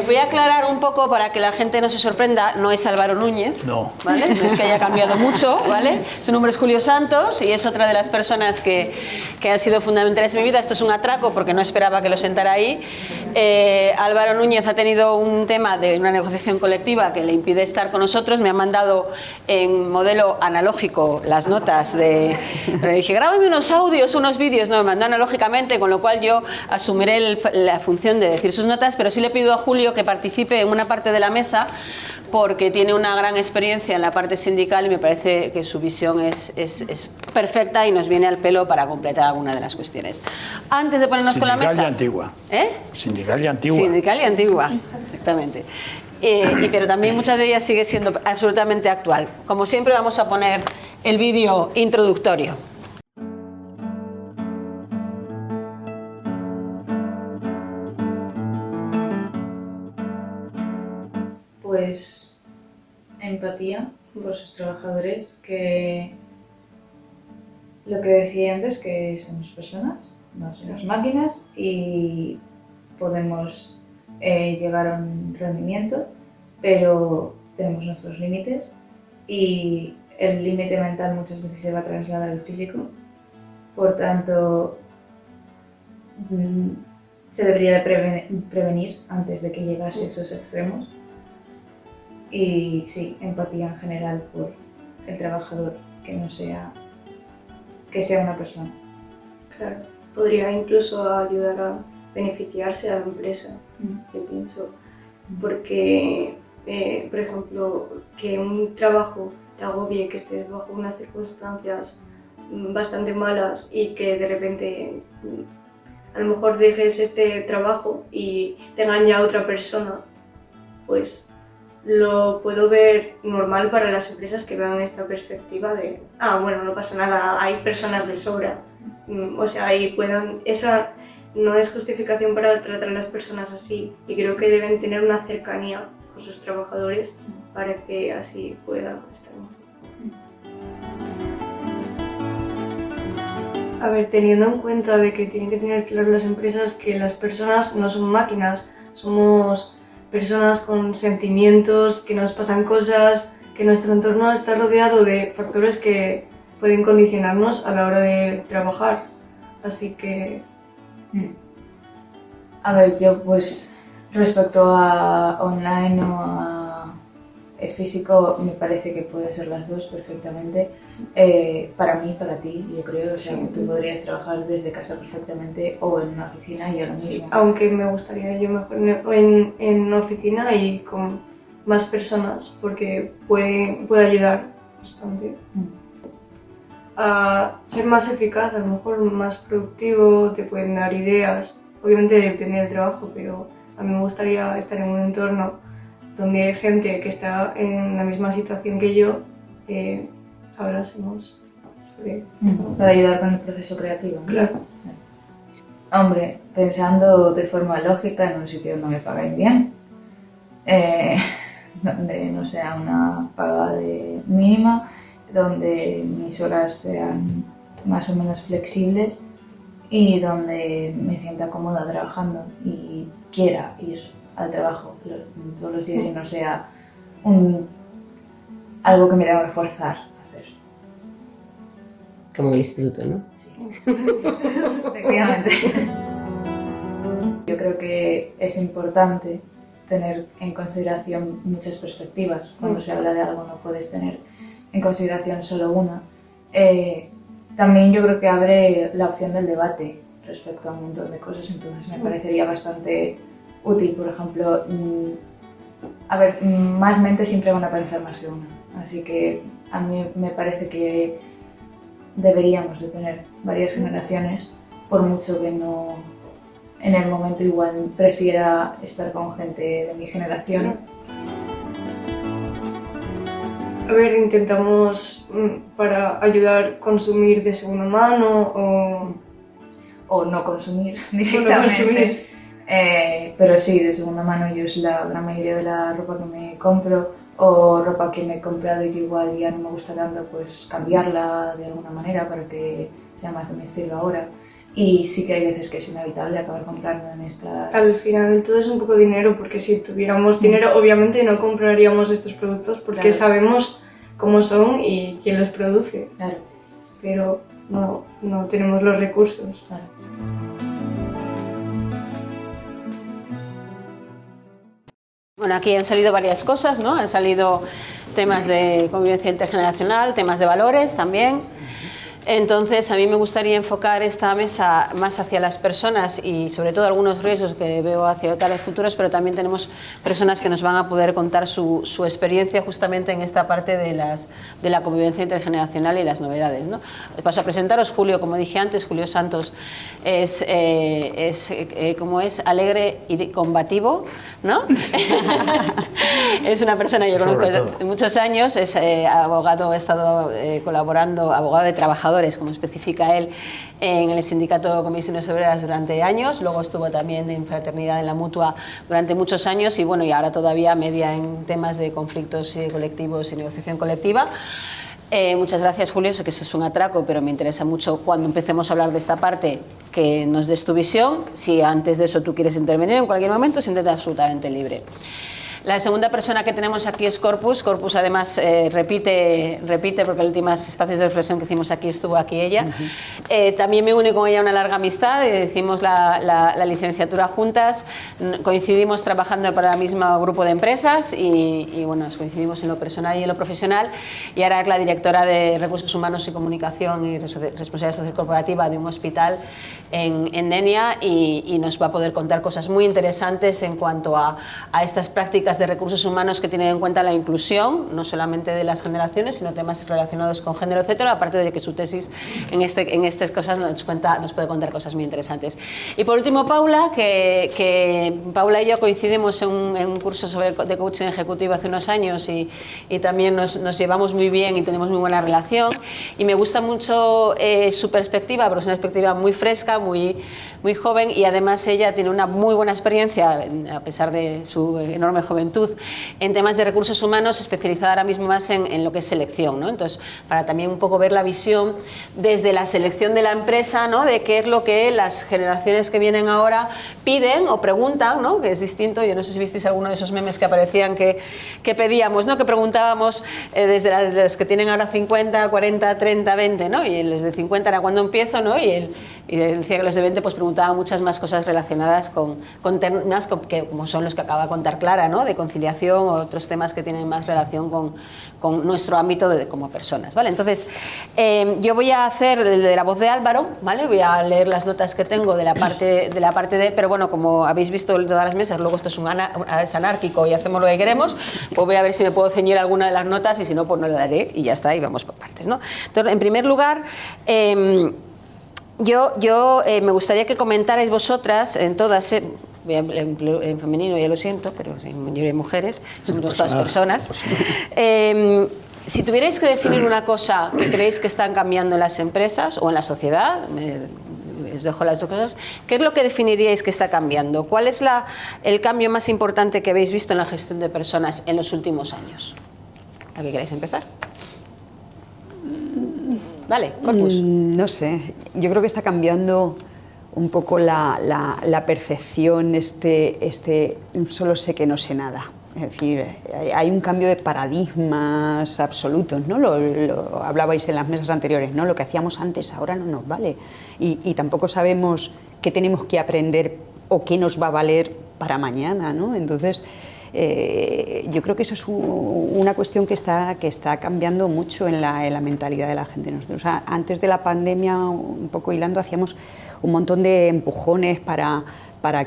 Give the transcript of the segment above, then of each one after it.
Voy a aclarar un poco para que la gente no se sorprenda, no es Álvaro Núñez, no. ¿vale? No es que haya cambiado mucho, ¿vale? Su nombre es Julio Santos y es otra de las personas que han sido fundamentales en mi vida. Esto es un atraco porque no esperaba que lo sentara ahí. Álvaro Núñez ha tenido un tema de una negociación colectiva que le impide estar con nosotros. Me ha mandado en modelo analógico las notas pero dije, grábame unos audios, unos vídeos. No, me mandó analógicamente, con lo cual yo asumiré la función de decir sus notas, pero sí le pido a Julio que participe en una parte de la mesa porque tiene una gran experiencia en la parte sindical y me parece que su visión es perfecta y nos viene al pelo para completar alguna de las cuestiones. Antes de ponernos con la mesa... Sindical y antigua. Sindical y antigua. Sindical y antigua, exactamente. Pero también muchas de ellas sigue siendo absolutamente actual. Como siempre vamos a poner el vídeo introductorio. Pues empatía por sus trabajadores, que lo que decía antes, que somos personas, no somos máquinas y podemos llegar a un rendimiento, pero tenemos nuestros límites y el límite mental muchas veces se va a trasladar al físico, por tanto se debería de prevenir antes de que llegase a esos extremos. Y sí, empatía en general por el trabajador, que sea una persona. Claro, podría incluso ayudar a beneficiarse a la empresa, yo pienso, porque, por ejemplo, que un trabajo te agobie, que estés bajo unas circunstancias bastante malas y que de repente a lo mejor dejes este trabajo y te engañe a otra persona, pues lo puedo ver normal para las empresas que vean esta perspectiva de bueno, no pasa nada, hay personas de sobra, o sea, esa no es justificación para tratar a las personas así y creo que deben tener una cercanía con sus trabajadores para que así puedan estar mejor. A ver, teniendo en cuenta de que tienen que tener claro las empresas que las personas no son máquinas, somos personas con sentimientos, que nos pasan cosas, que nuestro entorno está rodeado de factores que pueden condicionarnos a la hora de trabajar. Así que... A ver, yo pues respecto a online o a físico, me parece que puede ser las dos perfectamente. Para mí, para ti, yo creo, o sea, que tú podrías trabajar desde casa perfectamente o en una oficina, yo lo mismo. Sí, aunque me gustaría yo mejor en una oficina y con más personas, porque puede ayudar bastante a ser más eficaz, a lo mejor más productivo, te pueden dar ideas. Obviamente depende del trabajo, pero a mí me gustaría estar en un entorno donde hay gente que está en la misma situación que yo, hablásemos sobre... Para ayudar con el proceso creativo, ¿no? Claro. Hombre, pensando de forma lógica en un sitio donde me paguen bien, donde no sea una paga mínima, donde mis horas sean más o menos flexibles y donde me sienta cómoda trabajando y quiera ir al trabajo todos los días y no sea algo que me tenga que forzar a hacer. Como en el instituto, ¿no? Sí, efectivamente. Yo creo que es importante tener en consideración muchas perspectivas. Cuando se habla de algo no puedes tener en consideración solo una. También yo creo que abre la opción del debate respecto a un montón de cosas, entonces me parecería bastante útil. Por ejemplo, más mentes siempre van a pensar más que una, así que a mí me parece que deberíamos de tener varias generaciones, por mucho que no en el momento igual prefiera estar con gente de mi generación. A ver, intentamos para ayudar a consumir de segunda mano o no consumir directamente. Pero sí, de segunda mano yo es la gran mayoría de la ropa que me compro o ropa que me he comprado y que igual ya no me gusta tanto, pues cambiarla de alguna manera para que sea más de mi estilo ahora. Y sí que hay veces que es inevitable acabar comprando en estas... Al final todo es un poco dinero, porque si tuviéramos dinero obviamente no compraríamos estos productos porque sabemos cómo son y quién los produce. Claro. Pero no tenemos los recursos. Claro. Bueno, aquí han salido varias cosas, ¿no? Han salido temas de convivencia intergeneracional, temas de valores también. Entonces, a mí me gustaría enfocar esta mesa más hacia las personas y sobre todo algunos riesgos que veo hacia tales futuros, pero también tenemos personas que nos van a poder contar su experiencia justamente en esta parte de la convivencia intergeneracional y las novedades, ¿no? Paso a presentaros Julio, como dije antes. Julio Santos es alegre y combativo, ¿no? Es una persona, yo conozco de muchos años, es abogado, ha estado colaborando, abogado de trabajadores, como especifica él, en el sindicato de comisiones obreras durante años, luego estuvo también en Fraternidad en la Mutua durante muchos años y bueno, y ahora todavía media en temas de conflictos colectivos y negociación colectiva. Muchas gracias, Julio. Sé que eso es un atraco, pero me interesa mucho cuando empecemos a hablar de esta parte que nos des tu visión. Si antes de eso tú quieres intervenir en cualquier momento, siéntete absolutamente libre. La segunda persona que tenemos aquí es Corpus. Corpus además repite porque los últimos espacios de reflexión que hicimos aquí estuvo aquí ella. También me une con ella una larga amistad, hicimos la licenciatura juntas, coincidimos trabajando para el mismo grupo de empresas y bueno, nos coincidimos en lo personal y en lo profesional, y ahora es la directora de Recursos Humanos y Comunicación y Responsabilidad Social Corporativa de un hospital en Denia y nos va a poder contar cosas muy interesantes en cuanto a estas prácticas de recursos humanos que tienen en cuenta la inclusión, no solamente de las generaciones, sino temas relacionados con género, etcétera, aparte de que su tesis en estas cosas nos puede contar cosas muy interesantes. Y por último, Paula, que Paula y yo coincidimos en un curso de coaching ejecutivo hace unos años y también nos llevamos muy bien y tenemos muy buena relación, y me gusta mucho su perspectiva, pero es una perspectiva muy fresca, muy joven, y además ella tiene una muy buena experiencia, a pesar de su enorme juventud, en temas de recursos humanos, especializada ahora mismo más en lo que es selección, ¿no? Entonces, para también un poco ver la visión desde la selección de la empresa, ¿no? De qué es lo que las generaciones que vienen ahora piden o preguntan, ¿no? Que es distinto. Yo no sé si visteis alguno de esos memes que aparecían que pedíamos, ¿no? Que preguntábamos desde los que tienen ahora 50, 40, 30, 20, ¿no? Y los de 50 era cuando empiezo, ¿no? Y decía que los de 20 pues preguntaban muchas más cosas relacionadas con temas como son los que acaba de contar Clara, ¿no? De conciliación o otros temas que tienen más relación con nuestro ámbito como personas, ¿vale? Entonces, yo voy a hacer de la voz de Álvaro, ¿vale? Voy a leer las notas que tengo de la parte de, pero bueno, como habéis visto en todas las mesas, luego esto es anárquico y hacemos lo que queremos, pues voy a ver si me puedo ceñir alguna de las notas y si no, pues no le daré y ya está, y vamos por partes, ¿no? Entonces, en primer lugar, yo me gustaría que comentarais vosotras, en todas, en femenino ya lo siento, pero sin mayoría de mujeres, somos todas personas. Si tuvierais que definir una cosa que creéis que están cambiando en las empresas o en la sociedad, os dejo las dos cosas, ¿qué es lo que definiríais que está cambiando? ¿Cuál es el cambio más importante que habéis visto en la gestión de personas en los últimos años? ¿A qué queréis empezar? Dale, Corpus. No sé, yo creo que está cambiando un poco la percepción, solo sé que no sé nada. Es decir, hay un cambio de paradigmas absolutos, ¿no? Lo hablabais en las mesas anteriores, ¿no? Lo que hacíamos antes ahora no nos vale. Y tampoco sabemos qué tenemos que aprender o qué nos va a valer para mañana, ¿no? Entonces, yo creo que eso es una cuestión que está cambiando mucho en la mentalidad de la gente. Nosotros, antes de la pandemia, un poco hilando, hacíamos un montón de empujones para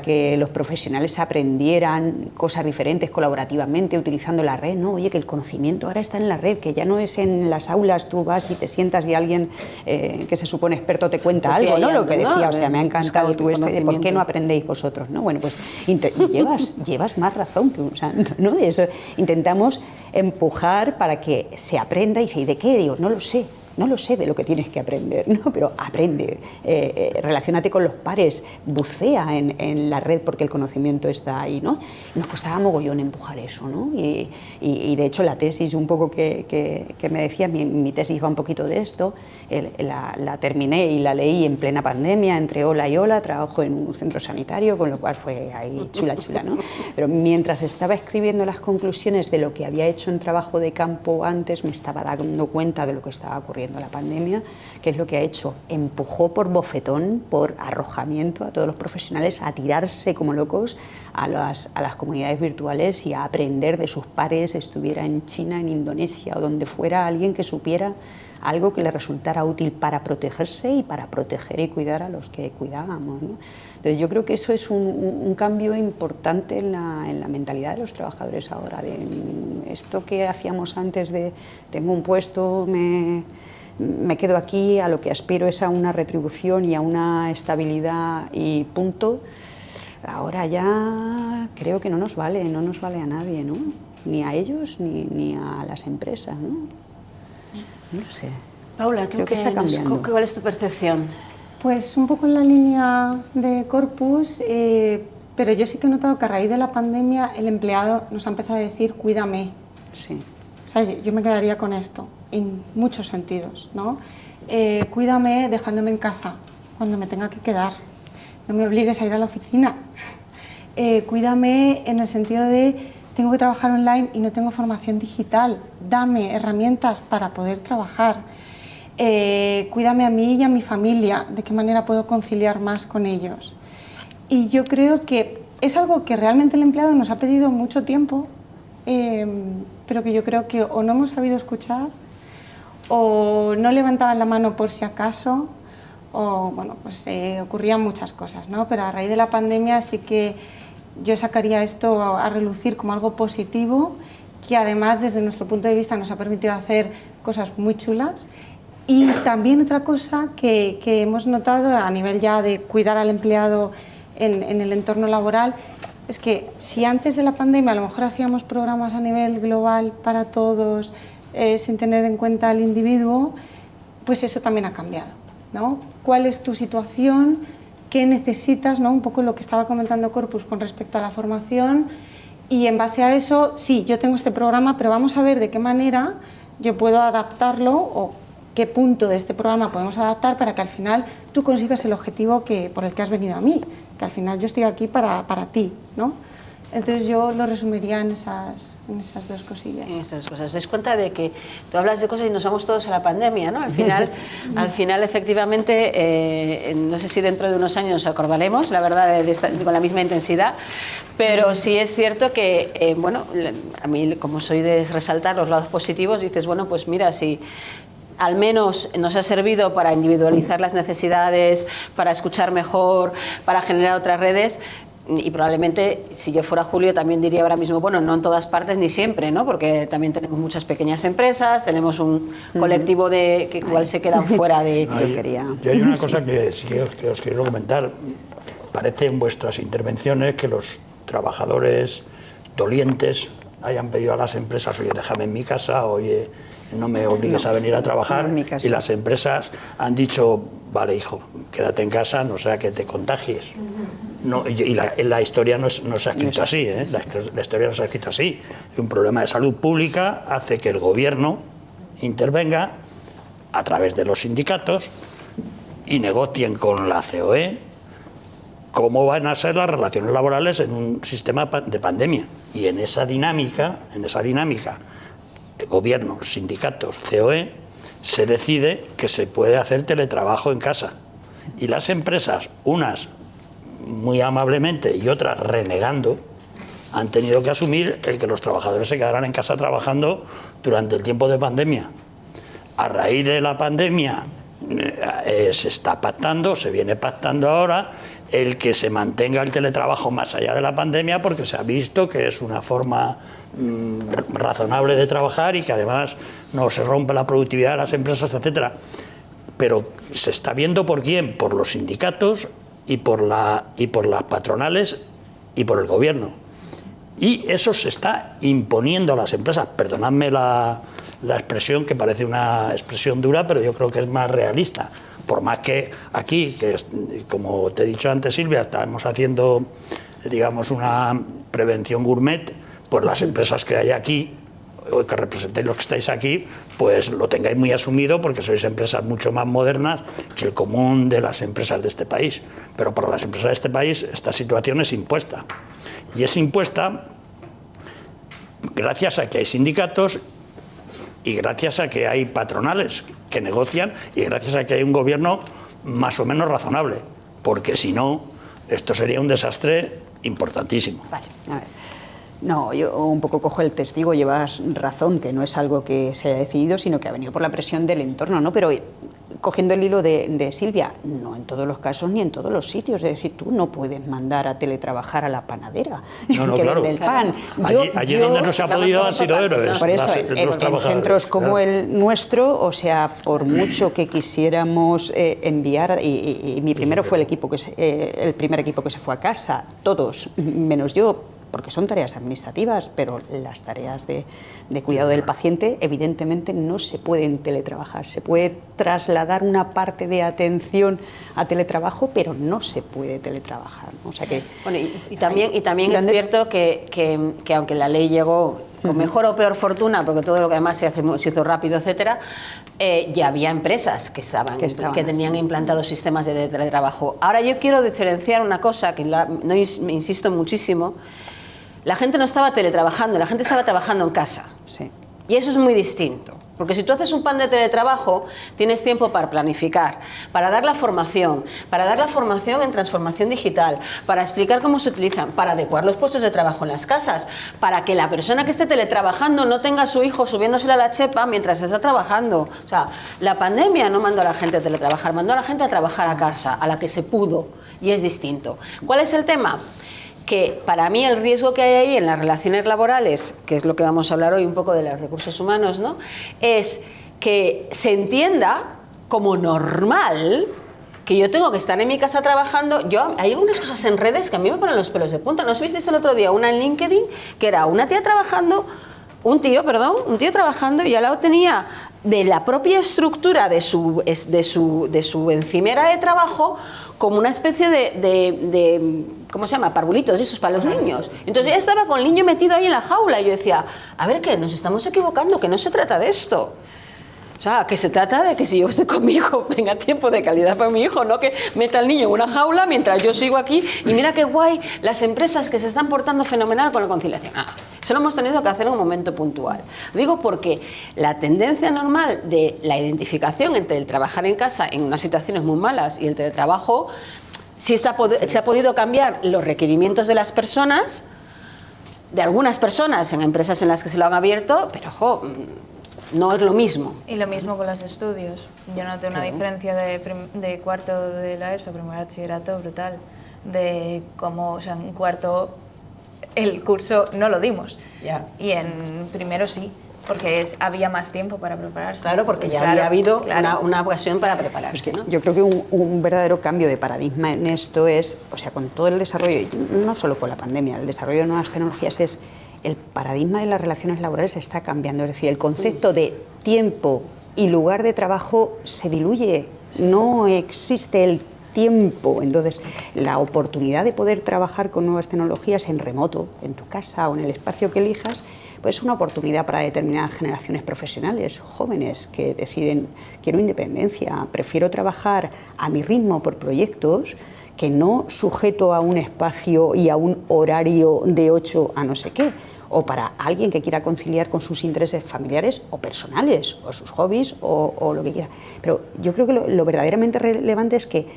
que los profesionales aprendieran cosas diferentes colaborativamente, utilizando la red, ¿no? Oye, que el conocimiento ahora está en la red, que ya no es en las aulas, tú vas y te sientas y alguien que se supone experto te cuenta algo, ¿no? Lo que decía, o sea, me ha encantado tú de por qué no aprendéis vosotros, ¿no? Bueno, pues y llevas más razón que un santo, ¿no? Eso intentamos empujar para que se aprenda y dice, ¿y de qué? Digo, no lo sé. No lo sé de lo que tienes que aprender, ¿no? Pero aprende, relaciónate con los pares, bucea en la red porque el conocimiento está ahí, ¿no? Nos costaba mogollón empujar eso, ¿no? Y de hecho la tesis un poco que me decía, mi tesis va un poquito de esto, la terminé y la leí en plena pandemia, entre ola y ola, trabajo en un centro sanitario, con lo cual fue ahí chula, ¿no? Pero mientras estaba escribiendo las conclusiones de lo que había hecho en trabajo de campo antes, me estaba dando cuenta de lo que estaba ocurriendo la pandemia, que es lo que ha hecho, empujó por bofetón, por arrojamiento a todos los profesionales a tirarse como locos a las comunidades virtuales y a aprender de sus pares, estuviera en China, en Indonesia o donde fuera, alguien que supiera algo que le resultara útil para protegerse y para proteger y cuidar a los que cuidábamos, ¿no? Entonces yo creo que eso es un cambio importante en la mentalidad de los trabajadores ahora, de esto que hacíamos antes de tengo un puesto, me quedo aquí, a lo que aspiro es a una retribución y a una estabilidad y punto. Ahora ya creo que no nos vale a nadie, ¿no? Ni a ellos ni a las empresas, ¿no? No sé. Paula, ¿tú qué está cambiando? ¿Cuál es tu percepción? Pues un poco en la línea de Corpus, pero yo sí que he notado que a raíz de la pandemia el empleado nos ha empezado a decir cuídame. Sí. O sea, yo me quedaría con esto, en muchos sentidos, ¿no? Cuídame dejándome en casa cuando me tenga que quedar, no me obligues a ir a la oficina. Cuídame en el sentido de tengo que trabajar online y no tengo formación digital, dame herramientas para poder trabajar. Cuídame a mí y a mi familia, de qué manera puedo conciliar más con ellos. Y yo creo que es algo que realmente el empleado nos ha pedido mucho tiempo, pero que yo creo que o no hemos sabido escuchar, o no levantaban la mano por si acaso, o bueno, pues ocurrían muchas cosas, ¿no? Pero a raíz de la pandemia sí que yo sacaría esto a relucir como algo positivo, que además desde nuestro punto de vista nos ha permitido hacer cosas muy chulas. Y también otra cosa que hemos notado a nivel ya de cuidar al empleado en el entorno laboral es que si antes de la pandemia a lo mejor hacíamos programas a nivel global para todos sin tener en cuenta al individuo, pues eso también ha cambiado, ¿no? ¿Cuál es tu situación? ¿Qué necesitas? ¿No? Un poco lo que estaba comentando Corpus con respecto a la formación, y en base a eso, sí, yo tengo este programa, pero vamos a ver de qué manera yo puedo adaptarlo o qué punto de este programa podemos adaptar para que al final tú consigas el objetivo por el que has venido a mí, que al final yo estoy aquí para ti, ¿no? Entonces yo lo resumiría en esas dos cosillas. En esas cosas. ¿Os dais cuenta de que tú hablas de cosas y nos vamos todos a la pandemia, ¿no? Al final efectivamente, no sé si dentro de unos años nos acordaremos, la verdad, con la misma intensidad, pero sí es cierto que, bueno, a mí como soy de resaltar los lados positivos, dices, bueno, pues mira, si al menos nos ha servido para individualizar las necesidades, para escuchar mejor, para generar otras redes. Y probablemente, si yo fuera Julio, también diría ahora mismo, bueno, no en todas partes ni siempre, ¿no? Porque también tenemos muchas pequeñas empresas, tenemos un colectivo que igual se quedan fuera de... Yo hay una cosa que os quiero comentar. Parece en vuestras intervenciones que los trabajadores dolientes hayan pedido a las empresas, oye, déjame en mi casa, oye, no me obligues a venir a trabajar, y las empresas han dicho, vale, hijo, quédate en casa, no sea que te contagies. No, y la historia no se ha escrito así, ¿eh? La historia no se ha escrito así. Un problema de salud pública hace que el gobierno intervenga a través de los sindicatos y negocien con la COE cómo van a ser las relaciones laborales en un sistema de pandemia. Y en esa dinámica, gobierno, sindicatos, COE, se decide que se puede hacer teletrabajo en casa. Y las empresas, unas muy amablemente y otras renegando, han tenido que asumir el que los trabajadores se quedaran en casa trabajando durante el tiempo de pandemia. A raíz de la pandemia se está pactando, se viene pactando ahora, el que se mantenga el teletrabajo más allá de la pandemia, porque se ha visto que es una forma razonable de trabajar y que además no se rompe la productividad de las empresas, etcétera. Pero se está viendo por quién, por los sindicatos y por las patronales y por el gobierno. Y eso se está imponiendo a las empresas, perdonadme la la expresión, que parece una expresión dura, pero yo creo que es más realista. Por más que aquí, que como te he dicho antes, Silvia, estamos haciendo, digamos, una prevención gourmet, pues las empresas que hay aquí, o que representéis los que estáis aquí, pues lo tengáis muy asumido, porque sois empresas mucho más modernas que el común de las empresas de este país. Pero para las empresas de este país esta situación es impuesta. Y es impuesta gracias a que hay sindicatos y gracias a que hay patronales que negocian y gracias a que hay un gobierno más o menos razonable, porque si no, esto sería un desastre importantísimo. Vale, a ver. No, yo un poco cojo el testigo, llevas razón, que no es algo que se haya decidido, sino que ha venido por la presión del entorno, ¿no? Pero cogiendo el hilo de Silvia, no en todos los casos ni en todos los sitios, es decir, tú no puedes mandar a teletrabajar a la panadera que claro, vende el pan. Allí donde no se ha podido han sido héroes. Por eso, en centros como claro. el nuestro, o sea, por mucho que quisiéramos enviar, y mi primero fue el primer equipo que se fue a casa, todos, menos yo, porque son tareas administrativas, pero las tareas de cuidado del paciente evidentemente no se pueden teletrabajar. Se puede trasladar una parte de atención a teletrabajo, pero no se puede teletrabajar, ¿no? O sea que bueno, y también es cierto que aunque la ley llegó con mejor o peor fortuna, porque todo lo que además se hizo rápido, etcétera, ya había empresas que tenían implantados sistemas de teletrabajo. Ahora yo quiero diferenciar una cosa que me insisto muchísimo. La gente no estaba teletrabajando, la gente estaba trabajando en casa. sí. Y eso es muy distinto, porque si tú haces un plan de teletrabajo, tienes tiempo para planificar, para dar la formación en transformación digital, para explicar cómo se utilizan, para adecuar los puestos de trabajo en las casas, para que la persona que esté teletrabajando no tenga a su hijo subiéndosele a la chepa mientras está trabajando. O sea, la pandemia no mandó a la gente a teletrabajar, mandó a la gente a trabajar a casa, a la que se pudo, y es distinto. ¿Cuál es el tema? Que para mí el riesgo que hay ahí en las relaciones laborales, que es lo que vamos a hablar hoy un poco de los recursos humanos, ¿no?, es que se entienda como normal que yo tengo que estar en mi casa trabajando. Hay algunas cosas en redes que a mí me ponen los pelos de punta. ¿No os visteis el otro día una en LinkedIn que era una tía trabajando, un tío trabajando, y al lado tenía de la propia estructura de su encimera de trabajo como una especie de ¿cómo se llama? Parvulitos, esos para los niños. Entonces ella estaba con el niño metido ahí en la jaula y yo decía, a ver, que nos estamos equivocando, que no se trata de esto. O sea, que se trata de que si yo estoy con mi hijo, tenga tiempo de calidad para mi hijo, no que meta al niño en una jaula mientras yo sigo aquí y mira qué guay las empresas que se están portando fenomenal con la conciliación. Eso lo hemos tenido que hacer en un momento puntual. Digo porque la tendencia normal de la identificación entre el trabajar en casa en unas situaciones muy malas y el teletrabajo, sí se ha podido cambiar los requerimientos de las personas, de algunas personas en empresas en las que se lo han abierto, pero ojo, no es lo mismo. Y lo mismo con los estudios. Yo noté una diferencia de cuarto de la ESO, primer bachillerato, brutal. De cómo, o sea, en cuarto el curso no lo dimos. Ya. Y en primero sí, porque había más tiempo para prepararse. Claro, porque Pues ya había habido una ocasión para prepararse, ¿no? Yo creo que un verdadero cambio de paradigma en esto es, o sea, con todo el desarrollo, no solo con la pandemia, el desarrollo de nuevas tecnologías es el paradigma de las relaciones laborales está cambiando. Es decir, el concepto de tiempo y lugar de trabajo se diluye. No existe el tiempo. Entonces, la oportunidad de poder trabajar con nuevas tecnologías en remoto, en tu casa o en el espacio que elijas, pues es una oportunidad para determinadas generaciones profesionales, jóvenes que deciden, quiero independencia, prefiero trabajar a mi ritmo por proyectos, que no sujeto a un espacio y a un horario de 8 a no sé qué, o para alguien que quiera conciliar con sus intereses familiares o personales, o sus hobbies, o lo que quiera. Pero yo creo que lo verdaderamente relevante es que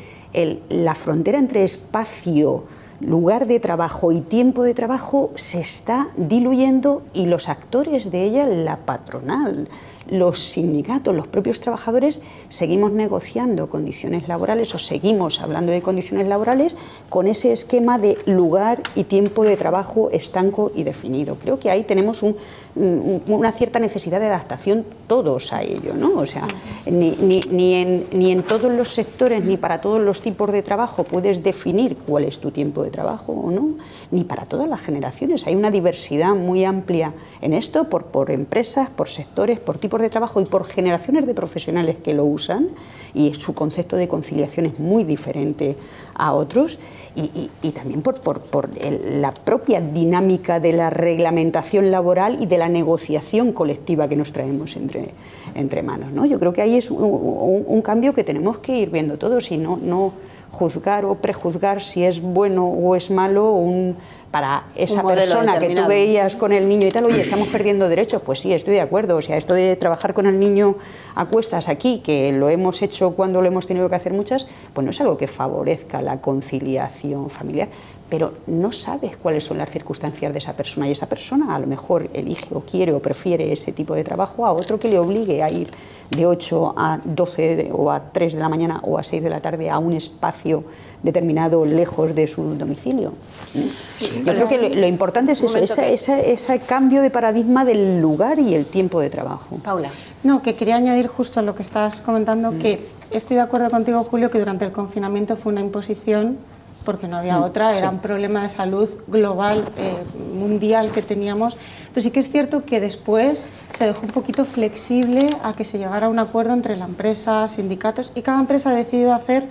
la frontera entre espacio, lugar de trabajo y tiempo de trabajo se está diluyendo y los actores de ella, la patronal, los sindicatos, los propios trabajadores, seguimos negociando condiciones laborales o seguimos hablando de condiciones laborales con ese esquema de lugar y tiempo de trabajo estanco y definido. Creo que ahí tenemos una cierta necesidad de adaptación todos a ello, ¿no? O sea, ni en todos los sectores ni para todos los tipos de trabajo puedes definir cuál es tu tiempo de trabajo o no, ni para todas las generaciones. Hay una diversidad muy amplia en esto por empresas, por sectores, por tipos tipos de trabajo y por generaciones de profesionales que lo usan, y su concepto de conciliación es muy diferente a otros, y también por la propia dinámica de la reglamentación laboral y de la negociación colectiva que nos traemos entre manos, ¿no? Yo creo que ahí es un cambio que tenemos que ir viendo todos, y no juzgar o prejuzgar si es bueno o es malo para esa persona que tú veías con el niño y tal. Oye, estamos perdiendo derechos. Pues sí, estoy de acuerdo. O sea, esto de trabajar con el niño a cuestas aquí, que lo hemos hecho cuando lo hemos tenido que hacer muchas, pues no es algo que favorezca la conciliación familiar, pero no sabes cuáles son las circunstancias de esa persona, y esa persona a lo mejor elige o quiere o prefiere ese tipo de trabajo a otro que le obligue a ir de 8 a 12 o a 3 de la mañana o a 6 de la tarde a un espacio determinado lejos de su domicilio. Sí, yo creo que lo importante es eso, ese cambio de paradigma del lugar y el tiempo de trabajo. Paula. No, que quería añadir justo a lo que estás comentando, que estoy de acuerdo contigo, Julio, que durante el confinamiento fue una imposición, porque no había otra, era un problema de salud global, mundial que teníamos, pero sí que es cierto que después se dejó un poquito flexible a que se llegara a un acuerdo entre la empresa, sindicatos, y cada empresa ha decidido hacer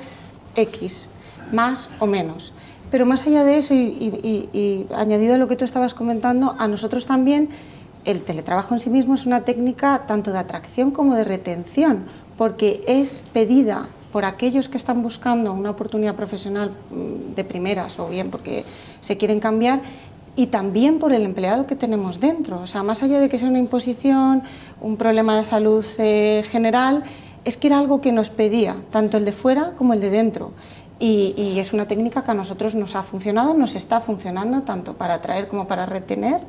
X, más o menos. Pero más allá de eso, y añadido a lo que tú estabas comentando, a nosotros también el teletrabajo en sí mismo es una técnica tanto de atracción como de retención, porque es pedida por aquellos que están buscando una oportunidad profesional de primeras, o bien porque se quieren cambiar, y también por el empleado que tenemos dentro. O sea, más allá de que sea una imposición, un problema de salud general, es que era algo que nos pedía, tanto el de fuera como el de dentro. Y es una técnica que a nosotros nos ha funcionado, nos está funcionando, tanto para atraer como para retener,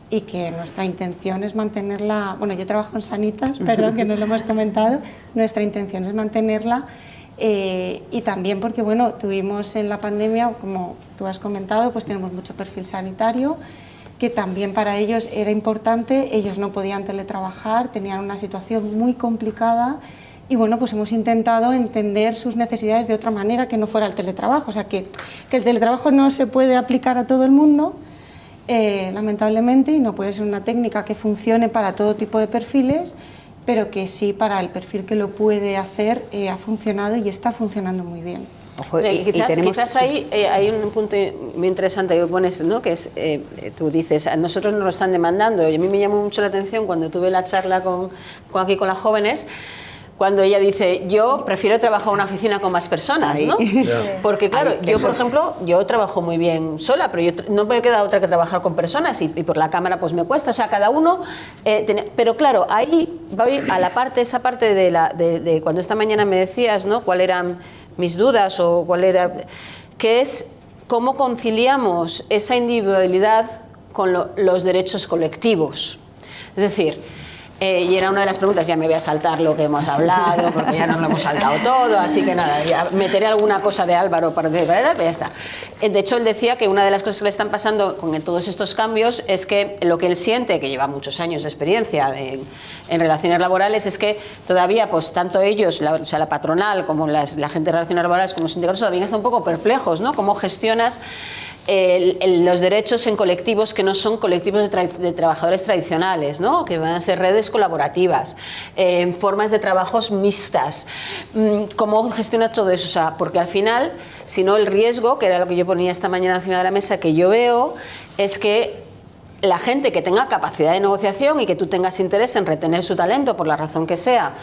y que nuestra intención es mantenerla. Bueno, yo trabajo en Sanitas, perdón que no lo hemos comentado, nuestra intención es mantenerla, y también porque, bueno, tuvimos en la pandemia, como tú has comentado, pues tenemos mucho perfil sanitario, que también para ellos era importante, ellos no podían teletrabajar, tenían una situación muy complicada, y bueno, pues hemos intentado entender sus necesidades de otra manera que no fuera el teletrabajo. O sea, que el teletrabajo no se puede aplicar a todo el mundo, lamentablemente, y no puede ser una técnica que funcione para todo tipo de perfiles, pero que sí para el perfil que lo puede hacer ha funcionado y está funcionando muy bien. Ojo, quizás ahí hay un punto muy interesante que pones, ¿no? Que es, tú dices, a nosotros nos lo están demandando, y a mí me llamó mucho la atención cuando tuve la charla aquí con las jóvenes, cuando ella dice, yo prefiero trabajar en una oficina con más personas, ¿no? Porque claro, yo por ejemplo, yo trabajo muy bien sola, pero yo no me queda otra que trabajar con personas, y por la cámara pues me cuesta, o sea, cada uno, pero claro, ahí voy a esa parte de cuando esta mañana me decías, ¿no? ¿Cuáles eran mis dudas o cuál era, que es cómo conciliamos esa individualidad con los derechos colectivos? Es decir, y era una de las preguntas, ya me voy a saltar lo que hemos hablado, porque ya nos lo hemos saltado todo, así que nada, ya meteré alguna cosa de Álvaro para ya está. De hecho, él decía que una de las cosas que le están pasando con todos estos cambios es que lo que él siente, que lleva muchos años de experiencia en relaciones laborales, es que todavía, pues tanto ellos, o sea, la patronal, como la gente de relaciones laborales, como los sindicatos, todavía están un poco perplejos, ¿no? ¿Cómo gestionas los derechos en colectivos que no son colectivos de trabajadores tradicionales, ¿no? Que van a ser redes colaborativas, formas de trabajos mixtas? ¿Cómo gestiona todo eso? O sea, porque al final, si no, el riesgo, que era lo que yo ponía esta mañana encima de la mesa, que yo veo, es que la gente que tenga capacidad de negociación y que tú tengas interés en retener su talento por la razón que sea,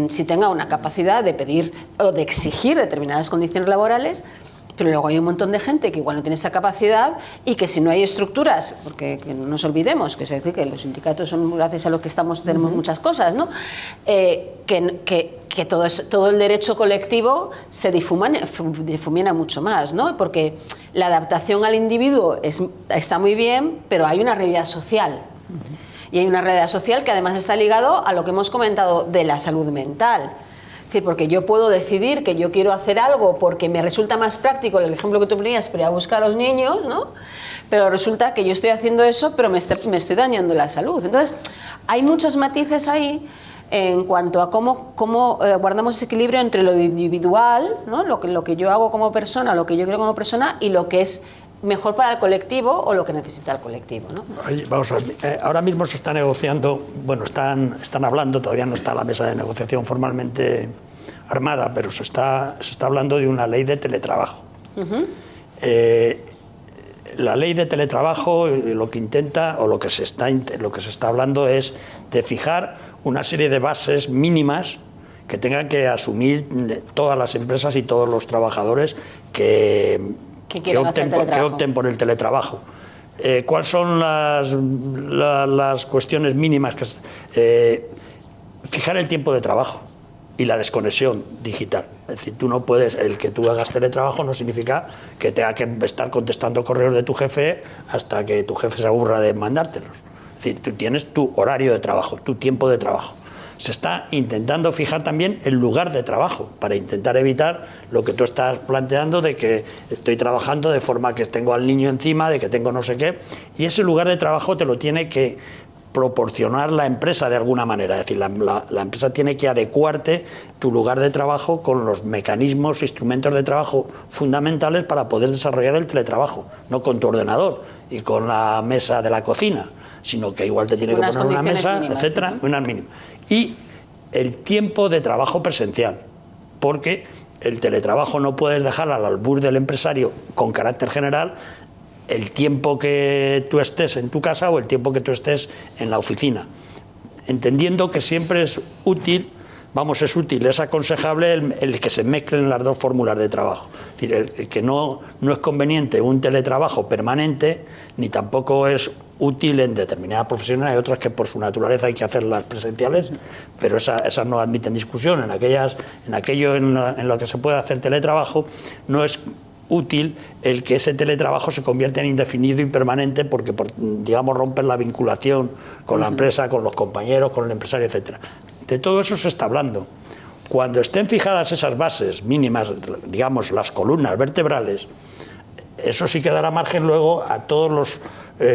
si tenga una capacidad de pedir o de exigir determinadas condiciones laborales, pero luego hay un montón de gente que igual no tiene esa capacidad, y que si no hay estructuras, porque que no nos olvidemos, que es decir, que los sindicatos son gracias a lo que tenemos muchas cosas, ¿no? Que todo el derecho colectivo se difumina mucho más, ¿no? Porque la adaptación al individuo está muy bien, pero hay una realidad social. Y hay una realidad social que además está ligado a lo que hemos comentado de la salud mental. Porque yo puedo decidir que yo quiero hacer algo porque me resulta más práctico, el ejemplo que tú ponías, para ir a buscar a los niños, ¿no? Pero resulta que yo estoy haciendo eso, pero me estoy dañando la salud. Entonces, hay muchos matices ahí en cuanto a cómo guardamos ese equilibrio entre lo individual, ¿no? Lo que yo hago como persona, lo que yo creo como persona, y lo que es mejor para el colectivo o lo que necesita el colectivo, ¿no? Vamos a ver, ahora mismo se está negociando, bueno, están hablando, todavía no está la mesa de negociación formalmente armada, pero se está hablando de una ley de teletrabajo. La ley de teletrabajo lo que intenta, o lo que se está hablando es de fijar una serie de bases mínimas que tengan que asumir todas las empresas y todos los trabajadores que opten por el teletrabajo. ¿Cuáles son las cuestiones mínimas? Fijar el tiempo de trabajo y la desconexión digital. Es decir, tú no puedes, el que tú hagas teletrabajo no significa que tenga que estar contestando correos de tu jefe hasta que tu jefe se aburra de mandártelos. Es decir, tú tienes tu horario de trabajo, tu tiempo de trabajo. Se está intentando fijar también el lugar de trabajo para intentar evitar lo que tú estás planteando de que estoy trabajando de forma que tengo al niño encima, de que tengo no sé qué, y ese lugar de trabajo te lo tiene que proporcionar la empresa de alguna manera. Es decir, la empresa tiene que adecuarte tu lugar de trabajo con los mecanismos, instrumentos de trabajo fundamentales para poder desarrollar el teletrabajo, no con tu ordenador y con la mesa de la cocina, sino que igual te tiene que poner una mesa, mínimas, etcétera, unas mínimas. Y el tiempo de trabajo presencial, porque el teletrabajo no puedes dejar al albur del empresario con carácter general el tiempo que tú estés en tu casa o el tiempo que tú estés en la oficina, entendiendo que siempre es útil, es aconsejable el que se mezclen las dos fórmulas de trabajo. Es decir, el que no es conveniente un teletrabajo permanente, ni tampoco es útil en determinadas profesiones. Hay otras que por su naturaleza hay que hacerlas presenciales, pero esas no admiten discusión. En aquello en lo que se puede hacer teletrabajo, no es útil el que ese teletrabajo se convierta en indefinido y permanente porque, digamos, romper la vinculación con la empresa, con los compañeros, con el empresario, etcétera. De todo eso se está hablando. Cuando estén fijadas esas bases mínimas, digamos, las columnas vertebrales, eso sí que dará margen luego a todos los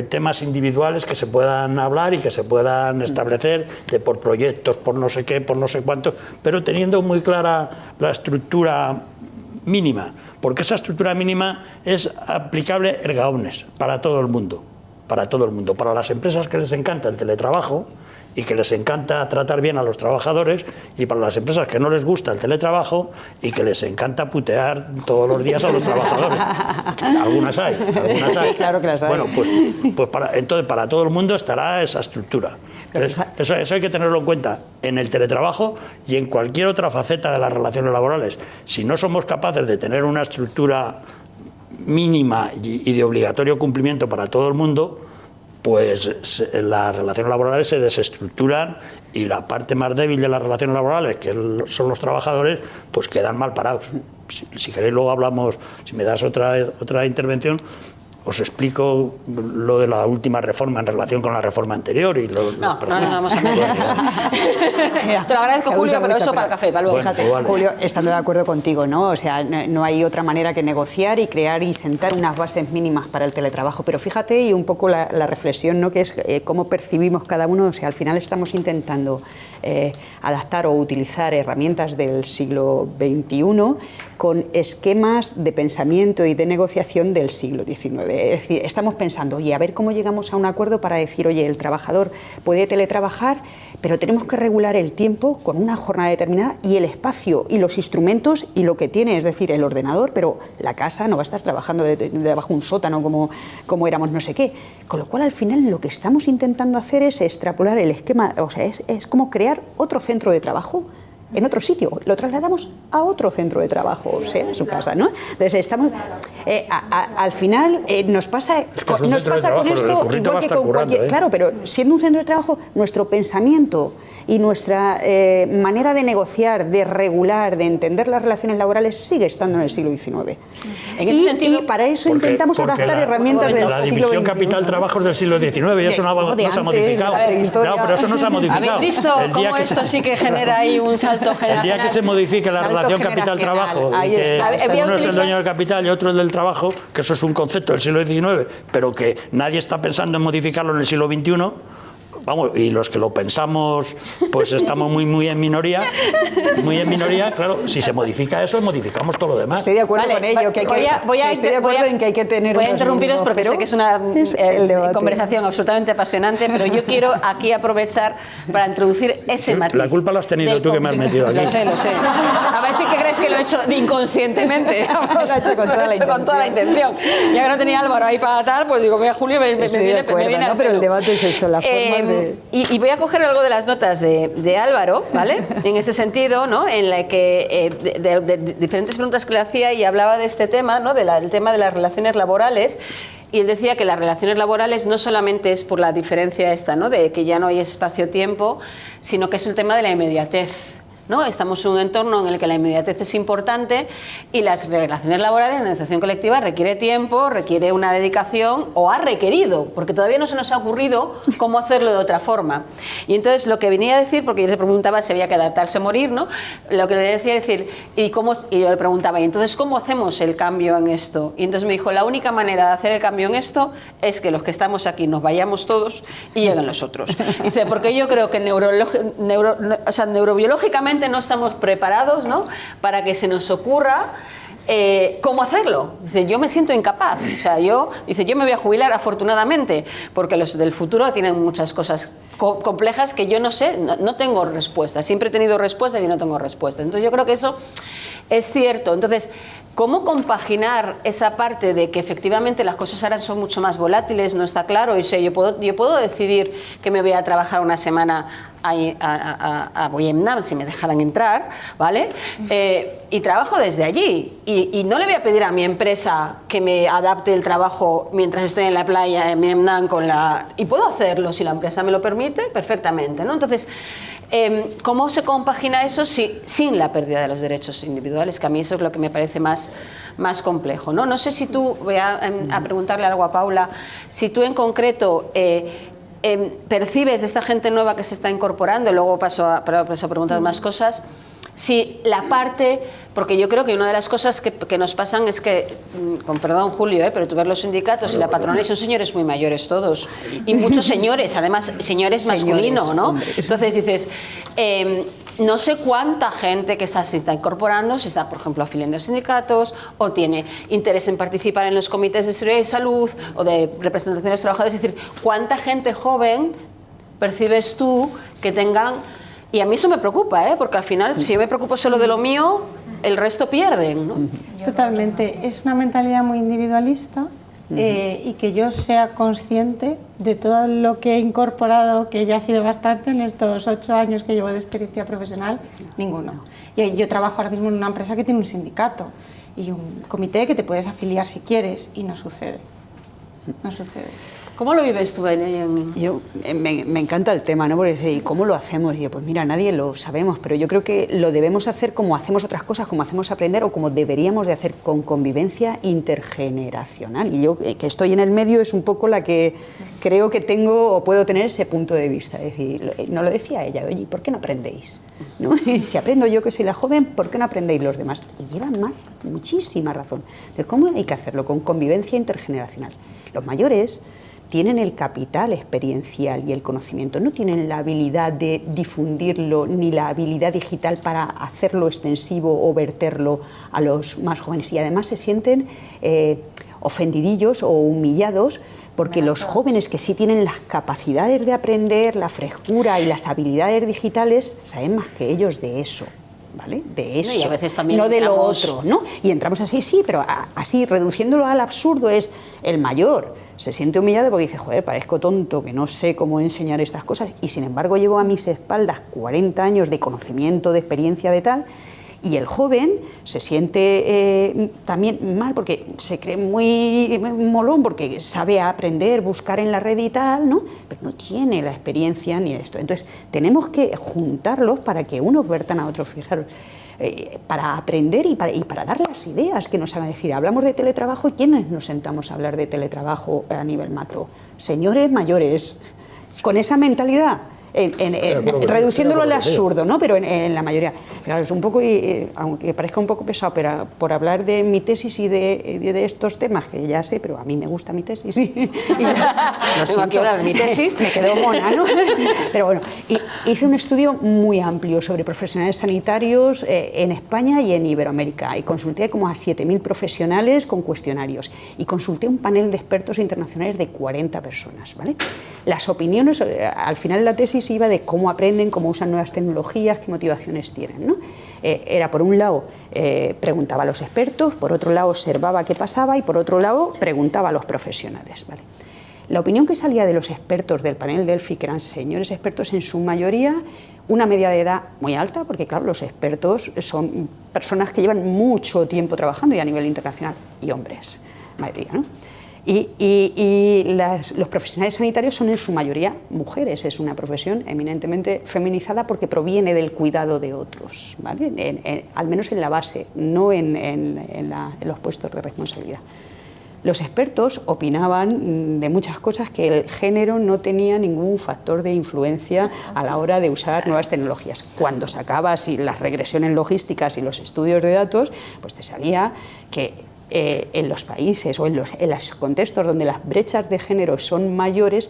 temas individuales que se puedan hablar y que se puedan establecer por proyectos, por no sé qué, por no sé cuánto, pero teniendo muy clara la estructura mínima, porque esa estructura mínima es aplicable erga omnes para todo el mundo, para las empresas que les encanta el teletrabajo y que les encanta tratar bien a los trabajadores, y para las empresas que no les gusta el teletrabajo y que les encanta putear todos los días a los trabajadores. Algunas hay. Sí, claro que las hay. Bueno, entonces para todo el mundo estará esa estructura. Eso hay que tenerlo en cuenta en el teletrabajo y en cualquier otra faceta de las relaciones laborales. Si no somos capaces de tener una estructura mínima y de obligatorio cumplimiento para todo el mundo, pues las relaciones laborales se desestructuran y la parte más débil de las relaciones laborales, que son los trabajadores, pues quedan mal parados. Si queréis luego hablamos, si me das otra intervención, os explico lo de la última reforma en relación con la reforma anterior. No vamos a meter eso. Te lo agradezco, Julio, pero eso para el café, para luego. Bueno, pues vale. Julio, estando de acuerdo contigo, ¿no? O sea, no hay otra manera que negociar y crear y sentar unas bases mínimas para el teletrabajo. Pero fíjate, y un poco la reflexión, ¿no? Que es cómo percibimos cada uno. O sea, al final estamos intentando adaptar o utilizar herramientas del siglo XXI con esquemas de pensamiento y de negociación del siglo XIX. Es decir, estamos pensando, oye, a ver cómo llegamos a un acuerdo para decir, oye, el trabajador puede teletrabajar, pero tenemos que regular el tiempo con una jornada determinada y el espacio y los instrumentos y lo que tiene, es decir, el ordenador, pero la casa no va a estar trabajando debajo de un sótano como éramos no sé qué. Con lo cual, al final, lo que estamos intentando hacer es extrapolar el esquema, o sea, es como crear otro centro de trabajo en otro sitio, lo trasladamos a otro centro de trabajo, o sea, a su casa, ¿no? Entonces estamos, al final nos pasa con esto igual que con cualquier, claro, pero siendo un centro de trabajo, nuestro pensamiento y nuestra manera de negociar, de regular, de entender las relaciones laborales sigue estando en el siglo XIX. En ese sentido, y para eso intentamos adaptar herramientas del siglo XXI. La división capital-trabajo es del siglo XIX y eso no se ha modificado. Claro, pero eso no se ha modificado. ¿Habéis visto cómo esto sí que genera ahí un salto generacional? El día que se modifique la relación capital-trabajo, y que uno es el dueño del capital y otro el del trabajo, que eso es un concepto del siglo XIX, pero que nadie está pensando en modificarlo en el siglo XXI, vamos, y los que lo pensamos, pues estamos muy en minoría, claro, si se modifica eso, modificamos todo lo demás. Estoy de acuerdo con ello, que estoy de acuerdo en que hay que tener Voy a unos interrumpiros mínimos, porque pero sé que es una el debate. conversación absolutamente apasionante, pero yo quiero aquí aprovechar para introducir ese matiz. La culpa la has tenido del tú que me has metido aquí. Lo sé. A ver si que crees que lo he hecho inconscientemente. Lo he hecho con toda la intención. Ya que no tenía Álvaro ahí para tal, pues digo, mira, Julio, me viene al pero el pelo. debate es eso, la forma de... Y voy a coger algo de las notas de Álvaro, ¿vale? En este sentido, ¿no? En la que de diferentes preguntas que le hacía y hablaba de este tema, ¿no? Del tema de las relaciones laborales. Y él decía que las relaciones laborales no solamente es por la diferencia esta, ¿no? De que ya no hay espacio-tiempo, sino que es el tema de la inmediatez, ¿no? Estamos en un entorno en el que la inmediatez es importante y las relaciones laborales, la negociación colectiva requiere tiempo, requiere una dedicación o ha requerido, porque todavía no se nos ha ocurrido cómo hacerlo de otra forma. Y entonces lo que venía a decir, porque yo le preguntaba si había que adaptarse o morir, ¿no? Lo que le decía es decir, y yo le preguntaba, ¿y entonces cómo hacemos el cambio en esto? Y entonces me dijo, la única manera de hacer el cambio en esto es que los que estamos aquí nos vayamos todos y lleguen los otros. Dice, porque yo creo que neurobiológicamente no estamos preparados, ¿no? Para que se nos ocurra cómo hacerlo. Dice, yo me siento incapaz. O sea, yo me voy a jubilar afortunadamente, porque los del futuro tienen muchas cosas complejas que yo no sé, no tengo respuesta. Siempre he tenido respuestas y no tengo respuesta. Entonces yo creo que eso es cierto. Entonces, ¿cómo compaginar esa parte de que efectivamente las cosas ahora son mucho más volátiles? No está claro. Y sé, yo puedo decidir que me voy a trabajar una semana a Vietnam si me dejaran entrar, ¿vale? Y trabajo desde allí. Y no le voy a pedir a mi empresa que me adapte el trabajo mientras estoy en la playa en Vietnam y puedo hacerlo si la empresa me lo permite perfectamente, ¿no? Entonces, ¿cómo se compagina eso sin la pérdida de los derechos individuales? Que a mí eso es lo que me parece más complejo, ¿no? No sé si tú, voy a preguntarle algo a Paula, si tú en concreto percibes de esta gente nueva que se está incorporando, y luego paso a preguntar más cosas, si la parte, porque yo creo que una de las cosas que nos pasan es que, con perdón Julio, pero tú ves los sindicatos y la patronal y son señores muy mayores todos, y muchos señores, además señores masculinos, ¿no? Hombres. Entonces dices, no sé cuánta gente que se está incorporando, se está, por ejemplo, afiliando a sindicatos o tiene interés en participar en los comités de seguridad y salud o de representación de los trabajadores, es decir, cuánta gente joven percibes tú que tengan... Y a mí eso me preocupa, porque al final, si yo me preocupo solo de lo mío, el resto pierden, ¿no? Totalmente. Es una mentalidad muy individualista y que yo sea consciente de todo lo que he incorporado, que ya ha sido bastante en estos 8 años que llevo de experiencia profesional, ninguno. Y yo trabajo ahora mismo en una empresa que tiene un sindicato y un comité que te puedes afiliar si quieres y no sucede. No sucede. ¿Cómo lo vives tú, Yo me encanta el tema, ¿no? Porque ¿y cómo lo hacemos? Y yo, pues mira, nadie lo sabemos, pero yo creo que lo debemos hacer como hacemos otras cosas, como hacemos aprender o como deberíamos de hacer, con convivencia intergeneracional. Y yo, que estoy en el medio, es un poco la que creo que tengo o puedo tener ese punto de vista. Es decir, no lo decía ella, oye, ¿por qué no aprendéis? ¿No? Si aprendo yo que soy la joven, ¿por qué no aprendéis los demás? Y llevan muchísima razón. Entonces, ¿cómo hay que hacerlo? Con convivencia intergeneracional. Los mayores tienen el capital experiencial y el conocimiento, no tienen la habilidad de difundirlo ni la habilidad digital para hacerlo extensivo o verterlo a los más jóvenes, y además se sienten ofendidillos o humillados porque los jóvenes que sí tienen las capacidades de aprender, la frescura y las habilidades digitales, saben más que ellos de eso. ¿Vale? De eso, y a veces también no de lo otro, ¿no? Y entramos así, sí, pero así, reduciéndolo al absurdo, es el mayor se siente humillado porque dice, joder, parezco tonto, que no sé cómo enseñar estas cosas, y sin embargo llevo a mis espaldas 40 años de conocimiento, de experiencia, de tal, y el joven se siente también mal porque se cree muy molón, porque sabe aprender, buscar en la red y tal, ¿no? Pero no tiene la experiencia ni esto. Entonces tenemos que juntarlos para que unos vertan a otros, fijaros, para aprender y para dar las ideas que nos hagan. Decir, hablamos de teletrabajo, ¿y quiénes nos sentamos a hablar de teletrabajo a nivel macro? Señores mayores, con esa mentalidad. reduciéndolo al absurdo, ¿no? Pero en la mayoría. Claro, es un poco, aunque parezca un poco pesado, pero por hablar de mi tesis y de estos temas, que ya sé, pero a mí me gusta mi tesis. Y lo siento, mi tesis. me quedó mona, ¿no? Pero bueno, hice un estudio muy amplio sobre profesionales sanitarios en España y en Iberoamérica, y consulté como a 7.000 profesionales con cuestionarios, y consulté un panel de expertos internacionales de 40 personas, ¿vale? Las opiniones, al final de la tesis iba de cómo aprenden, cómo usan nuevas tecnologías, qué motivaciones tienen, ¿no? Era, por un lado, preguntaba a los expertos, por otro lado, observaba qué pasaba, y por otro lado, preguntaba a los profesionales, ¿vale? La opinión que salía de los expertos del panel Delphi, que eran señores expertos en su mayoría, una media de edad muy alta, porque claro, los expertos son personas que llevan mucho tiempo trabajando y a nivel internacional, y hombres, mayoría, ¿no? Los profesionales sanitarios son en su mayoría mujeres. Es una profesión eminentemente feminizada porque proviene del cuidado de otros, ¿vale? Al menos en la base, no en los puestos de responsabilidad. Los expertos opinaban de muchas cosas que el género no tenía ningún factor de influencia a la hora de usar nuevas tecnologías. Cuando sacabas las regresiones logísticas y los estudios de datos, pues te salía que en los países o en los contextos donde las brechas de género son mayores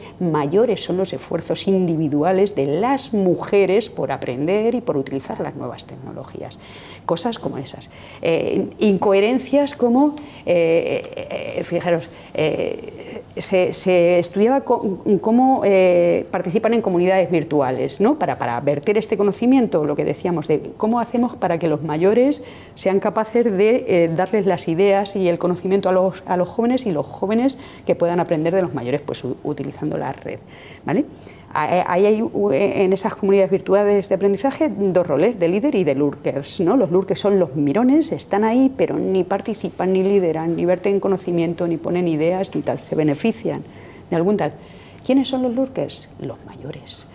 son los esfuerzos individuales de las mujeres por aprender y por utilizar las nuevas tecnologías. Cosas como esas. Incoherencias como, fijaros, se estudiaba cómo participan en comunidades virtuales, ¿no? Para verter este conocimiento, lo que decíamos, de cómo hacemos para que los mayores sean capaces de darles las ideas y el conocimiento a los jóvenes, y los jóvenes que puedan aprender de los mayores, pues utilizando la red, ¿vale? Ahí hay en esas comunidades virtuales de aprendizaje dos roles, de líder y de lurkers, ¿no? Los lurkers son los mirones, están ahí, pero ni participan, ni lideran, ni verten conocimiento, ni ponen ideas, ni tal, se benefician de algún tal. ¿Quiénes son los lurkers? Los mayores.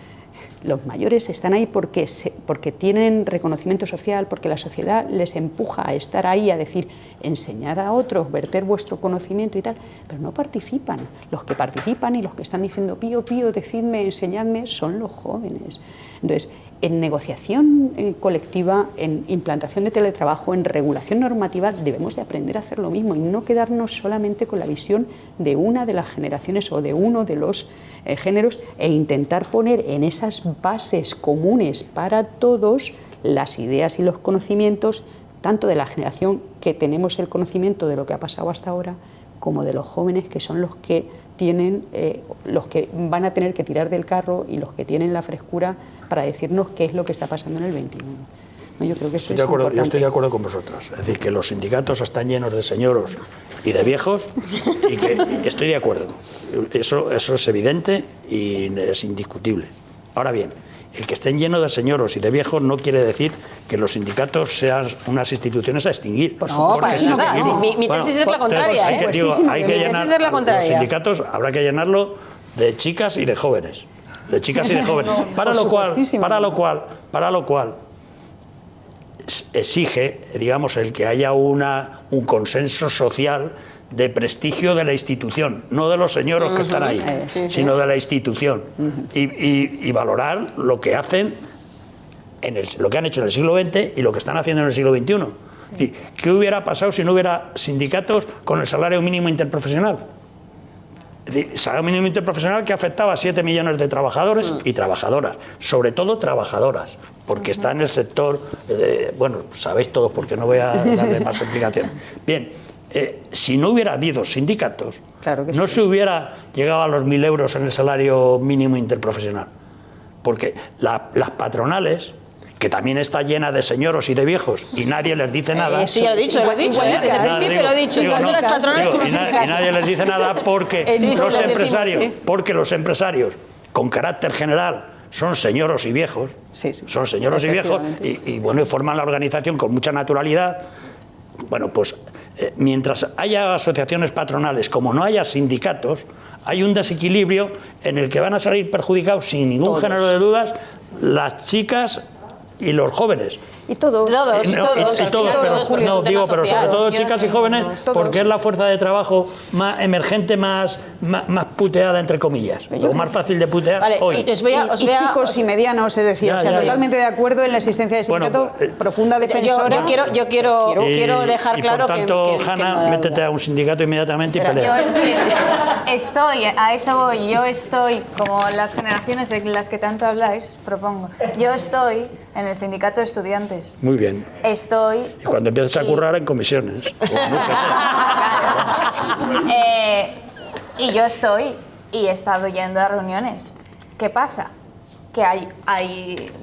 Los mayores están ahí porque tienen reconocimiento social, porque la sociedad les empuja a estar ahí, a decir, enseñad a otros, verter vuestro conocimiento y tal, pero no participan. Los que participan y los que están diciendo pío, pío, decidme, enseñadme, son los jóvenes. Entonces, en negociación colectiva, en implantación de teletrabajo, en regulación normativa, debemos de aprender a hacer lo mismo y no quedarnos solamente con la visión de una de las generaciones o de uno de los géneros, e intentar poner en esas bases comunes para todos las ideas y los conocimientos, tanto de la generación que tenemos el conocimiento de lo que ha pasado hasta ahora, como de los jóvenes, que son los que tienen, los que van a tener que tirar del carro y los que tienen la frescura para decirnos qué es lo que está pasando en el 21. No, yo creo que eso es importante. Yo estoy de acuerdo con vosotras. Es decir, que los sindicatos están llenos de señoros y de viejos, y que estoy de acuerdo. Eso es evidente y es indiscutible. Ahora bien, el que estén llenos de señoros y de viejos no quiere decir que los sindicatos sean unas instituciones a extinguir. No, para nada. Mi tesis es la contraria. Hay que llenar los sindicatos, habrá que llenarlo de chicas y de jóvenes. De chicas y de jóvenes. Para lo cual exige, digamos, el que haya un consenso social de prestigio de la institución, no de los señoros que están ahí, sino de la institución, y valorar lo que hacen, lo que han hecho en el siglo XX y lo que están haciendo en el siglo XXI. Es decir, ¿qué hubiera pasado si no hubiera sindicatos con el salario mínimo interprofesional? Es decir, salario mínimo interprofesional que afectaba a 7 millones de trabajadores y trabajadoras, sobre todo trabajadoras, porque está en el sector, bueno, sabéis todos, porque no voy a darle más explicación. Bien, si no hubiera habido sindicatos, claro que no sí, se hubiera llegado a los 1.000 euros en el salario mínimo interprofesional, porque las patronales, que también está llena de señoros y de viejos, y nadie les dice nada. Sí, ya lo he dicho, desde el principio lo he dicho. Y nadie les dice nada porque los empresarios, con carácter general, son señoros y viejos, son señoros y viejos, y bueno, y forman la organización con mucha naturalidad. Bueno, pues mientras haya asociaciones patronales, como no haya sindicatos, hay un desequilibrio en el que van a salir perjudicados, sin ningún género de dudas, las chicas y los jóvenes. Y todos. Todos, todos, Julio, no, es un digo, tema pero sobre social. todo chicas y jóvenes, Todos. porque es la fuerza de trabajo más emergente, más puteada, entre comillas, o más fácil de putear Vale, hoy. y os voy a- Y chicos y medianos, es decir, Ya, o sea, ya, ya. totalmente de acuerdo en la existencia del Bueno, sindicato, pues, profunda defensora. Yo quiero dejar y claro por tanto, que Hanna, no hay métete duda. a un sindicato inmediatamente y Espera, pelea. A eso voy, yo estoy, como las generaciones de las que tanto habláis, propongo, yo estoy en el sindicato de estudiantes, Muy bien. estoy... Y cuando empieces a currar en comisiones. Y yo estoy, y he estado yendo a reuniones. ¿Qué pasa? Que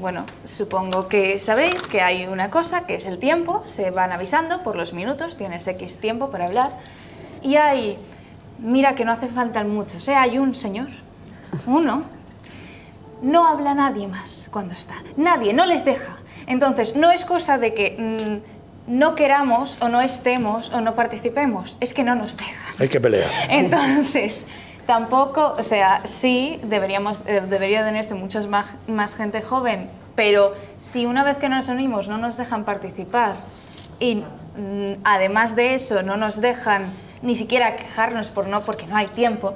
bueno, supongo que sabéis que hay una cosa que es el tiempo, se van avisando por los minutos, tienes X tiempo para hablar, y mira que no hace falta muchos, hay un señor, uno, no habla nadie más cuando está, nadie, no les deja. Entonces, no es cosa de que no queramos o no estemos o no participemos, es que no nos dejan. Hay que pelear. Entonces, tampoco, o sea, sí debería tenerse mucha más gente joven, pero si una vez que nos unimos no nos dejan participar y además de eso no nos dejan ni siquiera quejarnos porque no hay tiempo,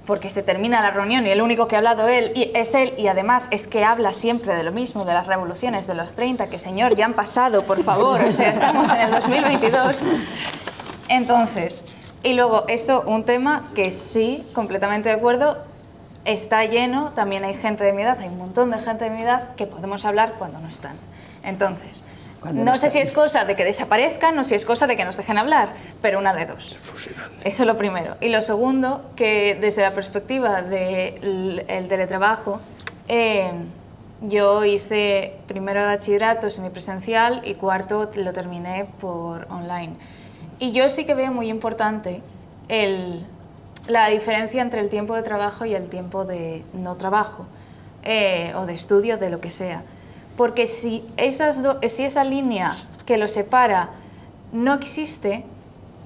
porque se termina la reunión y el único que ha hablado es él y además es que habla siempre de lo mismo, de las revoluciones de los 30, que señor, ya han pasado, por favor, o sea, estamos en el 2022. Entonces, y luego esto, un tema que sí, completamente de acuerdo, está lleno, también hay gente de mi edad, hay un montón de gente de mi edad que podemos hablar cuando no están. Entonces, no sé si es cosa de que desaparezcan o si es cosa de que nos dejen hablar, pero una de dos. Eso es lo primero. Y lo segundo, que desde la perspectiva del teletrabajo, yo hice primero bachillerato semipresencial y cuarto lo terminé por online. Y yo sí que veo muy importante la diferencia entre el tiempo de trabajo y el tiempo de no trabajo o de estudio, de lo que sea. Porque si esa línea que lo separa no existe,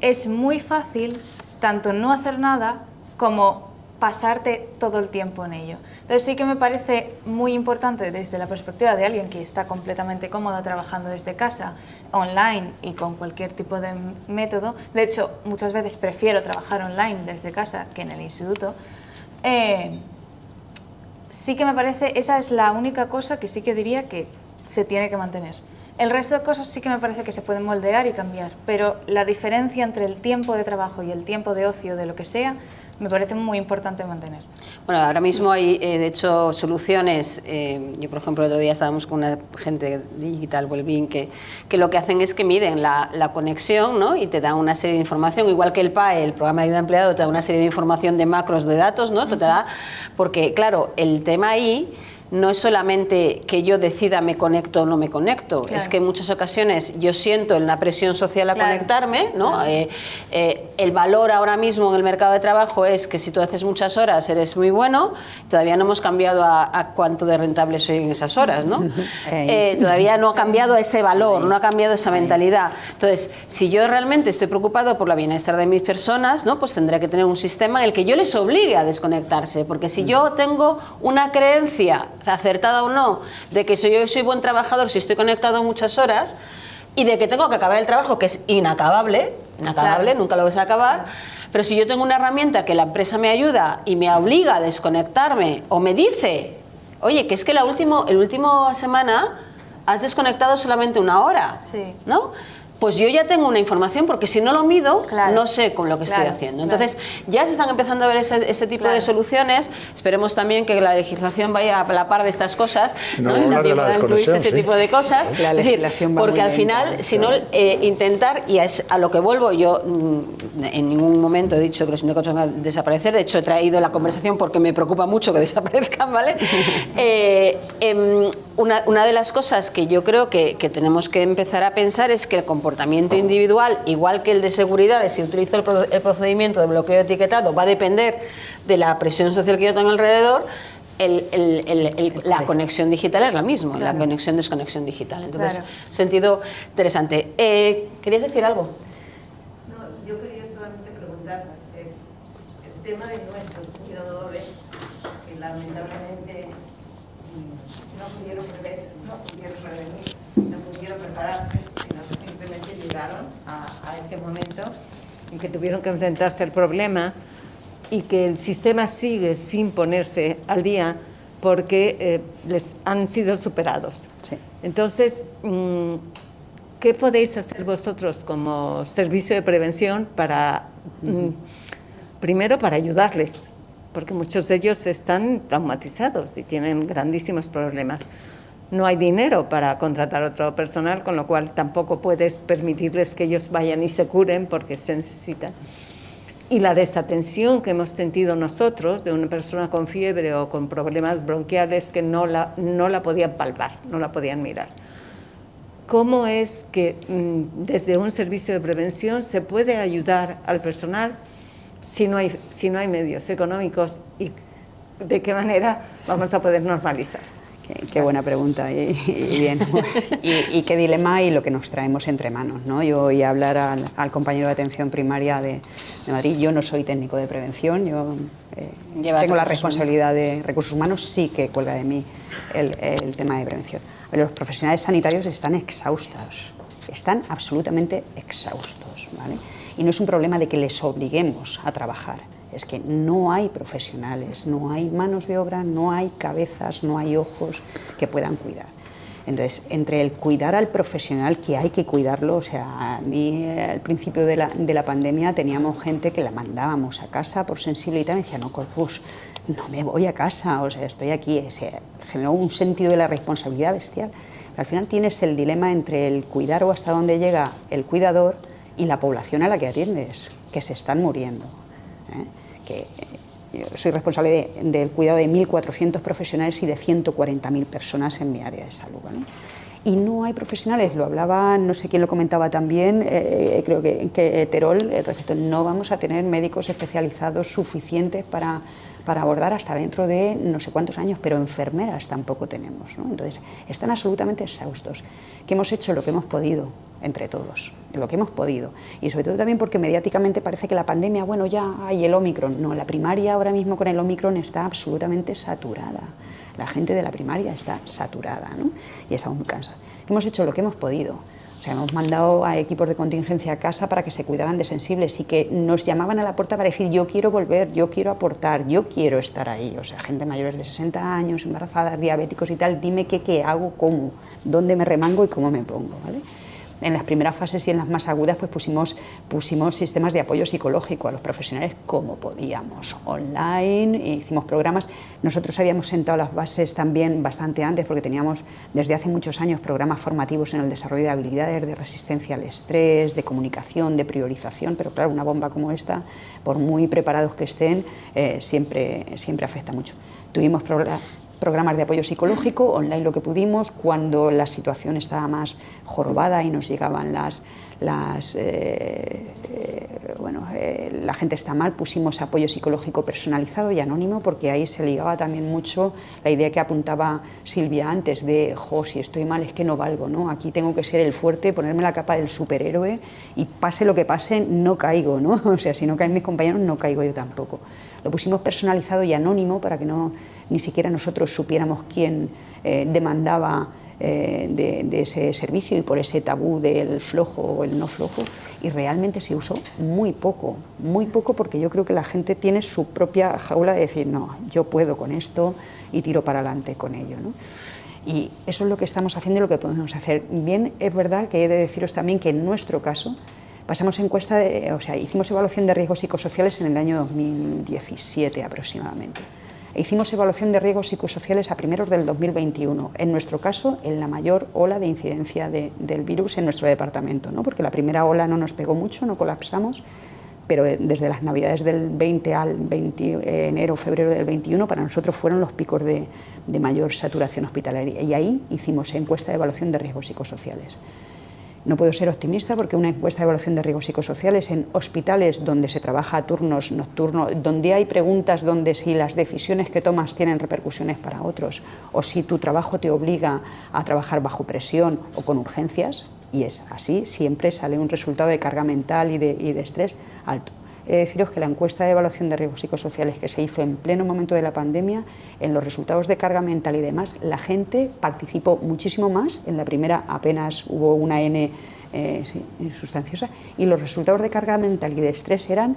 es muy fácil tanto no hacer nada como pasarte todo el tiempo en ello. Entonces sí que me parece muy importante desde la perspectiva de alguien que está completamente cómoda trabajando desde casa, online y con cualquier tipo de método. De hecho, muchas veces prefiero trabajar online desde casa que en el instituto. Sí que me parece, esa es la única cosa que sí que diría que se tiene que mantener. El resto de cosas sí que me parece que se pueden moldear y cambiar, pero la diferencia entre el tiempo de trabajo y el tiempo de ocio, de lo que sea, me parece muy importante mantener. Bueno, ahora mismo hay, de hecho, soluciones. Yo, por ejemplo, el otro día estábamos con una gente de Digital Wellbeing que lo que hacen es que miden la conexión, ¿no? Y te dan una serie de información, igual que el PAE, el Programa de Ayuda a Empleado, te da una serie de información de macros de datos, ¿no? Te da, porque, claro, el tema ahí no es solamente que yo decida me conecto o no me conecto, claro. Es que en muchas ocasiones yo siento una presión social a conectarme, ¿no? Claro. El valor ahora mismo en el mercado de trabajo es que si tú haces muchas horas eres muy bueno, todavía no hemos cambiado a cuánto de rentable soy en esas horas, ¿no? Todavía no ha cambiado ese valor, no ha cambiado esa mentalidad. Entonces, si yo realmente estoy preocupado por la bienestar de mis personas, ¿no? Pues tendré que tener un sistema en el que yo les obligue a desconectarse, porque si yo tengo una creencia acertada o no, de que yo soy buen trabajador si estoy conectado muchas horas y de que tengo que acabar el trabajo, que es inacabable, claro. Nunca lo vas a acabar, claro. Pero si yo tengo una herramienta que la empresa me ayuda y me obliga a desconectarme o me dice, oye, que es que la última semana has desconectado solamente una hora, sí. ¿No? Pues yo ya tengo una información, porque si no lo mido, claro. No sé con lo que estoy haciendo. Entonces, ya se están empezando a ver ese tipo de soluciones. Esperemos también que la legislación vaya a la par de estas cosas, ¿no? Y también pueda incluirse ese tipo de cosas. La legislación va porque muy al final, lenta, si no, intentar, y es a lo que vuelvo, yo en ningún momento he dicho que los sindicatos van a desaparecer. De hecho, he traído la conversación porque me preocupa mucho que desaparezcan, ¿vale? Una de las cosas que yo creo que tenemos que empezar a pensar es que el comportamiento individual, igual que el de seguridad, si utilizo el procedimiento de bloqueo etiquetado, va a depender de la presión social que yo tengo alrededor. La conexión digital es la misma, claro. La conexión-desconexión digital. Entonces, claro. Sentido interesante. ¿Querías decir algo? No, yo quería solamente preguntar, el tema de nuestros cuidadores, que lamentablemente no pudieron prevenir, no pudieron prepararse, sino que simplemente llegaron a ese momento en que tuvieron que enfrentarse al problema y que el sistema sigue sin ponerse al día porque les han sido superados. Sí. Entonces, ¿qué podéis hacer vosotros como servicio de prevención para, primero, para ayudarles? Porque muchos de ellos están traumatizados y tienen grandísimos problemas. No hay dinero para contratar otro personal, con lo cual tampoco puedes permitirles que ellos vayan y se curen porque se necesitan. Y la desatención que hemos sentido nosotros de una persona con fiebre o con problemas bronquiales que no la podían palpar, no la podían mirar. ¿Cómo es que desde un servicio de prevención se puede ayudar al personal si no hay medios económicos, y de qué manera vamos a poder normalizar? Qué buena pregunta y bien. Y qué dilema y lo que nos traemos entre manos, ¿no? Yo oí hablar al compañero de atención primaria de Madrid. Yo no soy técnico de prevención, yo tengo la responsabilidad de recursos humanos, sí que cuelga de mí el tema de prevención. Los profesionales sanitarios están exhaustos, están absolutamente exhaustos, ¿vale? Y no es un problema de que les obliguemos a trabajar. Es que no hay profesionales, no hay manos de obra, no hay cabezas, no hay ojos que puedan cuidar. Entonces, entre el cuidar al profesional, que hay que cuidarlo, o sea, a mí al principio de la pandemia teníamos gente que la mandábamos a casa por sensibilidad y me decía, no, Corpus, no me voy a casa, o sea, estoy aquí. Se generó un sentido de la responsabilidad bestial. Pero al final tienes el dilema entre el cuidar o hasta dónde llega el cuidador y la población a la que atiendes, que se están muriendo. Que yo soy responsable del cuidado de 1.400 profesionales y de 140.000 personas en mi área de salud, ¿vale? Y no hay profesionales, lo hablaba, no sé quién lo comentaba también, creo que Terol, respecto, no vamos a tener médicos especializados suficientes para abordar hasta dentro de no sé cuántos años, pero enfermeras tampoco tenemos, ¿no? Entonces, están absolutamente exhaustos. ¿Qué hemos hecho? Lo que hemos podido, entre todos, lo que hemos podido. Y sobre todo también porque mediáticamente parece que la pandemia, bueno, ya hay el Ómicron. No, la primaria ahora mismo con el Ómicron está absolutamente saturada. La gente de la primaria está saturada, ¿no? Y es aún cansa. Hemos hecho lo que hemos podido. O sea, hemos mandado a equipos de contingencia a casa para que se cuidaran de sensibles y que nos llamaban a la puerta para decir yo quiero volver, yo quiero aportar, yo quiero estar ahí. O sea, gente mayores de 60 años, embarazadas, diabéticos y tal, dime qué hago, cómo, dónde me remango y cómo me pongo, ¿vale? En las primeras fases y en las más agudas pues pusimos sistemas de apoyo psicológico a los profesionales como podíamos, online, hicimos programas. Nosotros habíamos sentado las bases también bastante antes porque teníamos desde hace muchos años programas formativos en el desarrollo de habilidades de resistencia al estrés, de comunicación, de priorización, pero claro, una bomba como esta, por muy preparados que estén, siempre afecta mucho. Tuvimos programas de apoyo psicológico, online lo que pudimos, cuando la situación estaba más jorobada y nos llegaban la gente está mal, pusimos apoyo psicológico personalizado y anónimo, porque ahí se ligaba también mucho la idea que apuntaba Silvia antes de, si estoy mal es que no valgo, ¿no? Aquí tengo que ser el fuerte, ponerme la capa del superhéroe y pase lo que pase, no caigo, ¿no? O sea, si no caen mis compañeros, no caigo yo tampoco. Lo pusimos personalizado y anónimo para que ni siquiera nosotros supiéramos quién demandaba de ese servicio y por ese tabú del flojo o el no flojo, y realmente se usó muy poco porque yo creo que la gente tiene su propia jaula de decir, no, yo puedo con esto y tiro para adelante con ello, ¿no? Y eso es lo que estamos haciendo y lo que podemos hacer. Bien, es verdad que he de deciros también que en nuestro caso pasamos hicimos evaluación de riesgos psicosociales en el año 2017 aproximadamente. Hicimos evaluación de riesgos psicosociales a primeros del 2021, en nuestro caso, en la mayor ola de incidencia del virus en nuestro departamento, ¿no? Porque la primera ola no nos pegó mucho, no colapsamos, pero desde las navidades del 20 al enero, febrero del 21, para nosotros fueron los picos de mayor saturación hospitalaria. Y ahí hicimos encuesta de evaluación de riesgos psicosociales. No puedo ser optimista porque una encuesta de evaluación de riesgos psicosociales en hospitales donde se trabaja a turnos nocturnos, donde hay preguntas donde si las decisiones que tomas tienen repercusiones para otros o si tu trabajo te obliga a trabajar bajo presión o con urgencias, y es así, siempre sale un resultado de carga mental y de estrés alto. he de deciros que la encuesta de evaluación de riesgos psicosociales que se hizo en pleno momento de la pandemia, en los resultados de carga mental y demás, la gente participó muchísimo más. En la primera apenas hubo una N sustanciosa, y los resultados de carga mental y de estrés eran,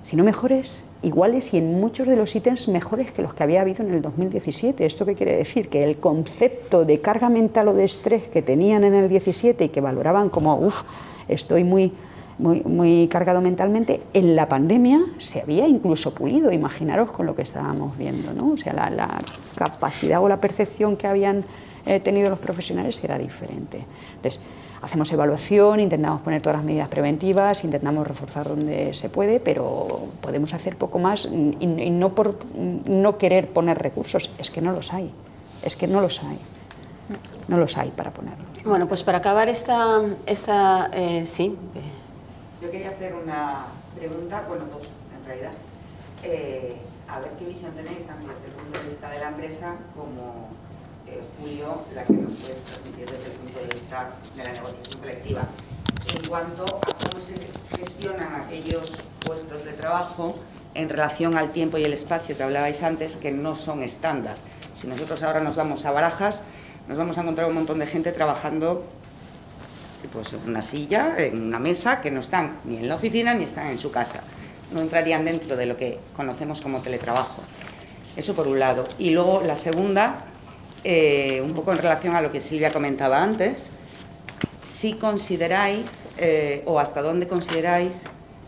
si no mejores, iguales, y en muchos de los ítems mejores que los que había habido en el 2017. ¿Esto qué quiere decir? Que el concepto de carga mental o de estrés que tenían en el 17 y que valoraban como, estoy muy cargado mentalmente, en la pandemia se había incluso pulido. Imaginaros con lo que estábamos viendo, ¿no? O sea, la capacidad o la percepción que habían tenido los profesionales era diferente. Entonces, hacemos evaluación, intentamos poner todas las medidas preventivas, intentamos reforzar donde se puede, pero podemos hacer poco más, y no por no querer poner recursos, es que no los hay, no los hay para ponerlos. Bueno, pues para acabar sí. Yo quería hacer una pregunta, bueno, dos en realidad, a ver qué visión tenéis tanto desde el punto de vista de la empresa como Julio, la que nos puedes transmitir desde el punto de vista de la negociación colectiva, en cuanto a cómo se gestionan aquellos puestos de trabajo en relación al tiempo y el espacio que hablabais antes, que no son estándar. Si nosotros ahora nos vamos a Barajas, nos vamos a encontrar un montón de gente trabajando pues, en una silla, en una mesa, que no están ni en la oficina ni están en su casa. No entrarían dentro de lo que conocemos como teletrabajo. Eso por un lado. Y luego la segunda, un poco en relación a lo que Silvia comentaba antes, si consideráis, o hasta dónde consideráis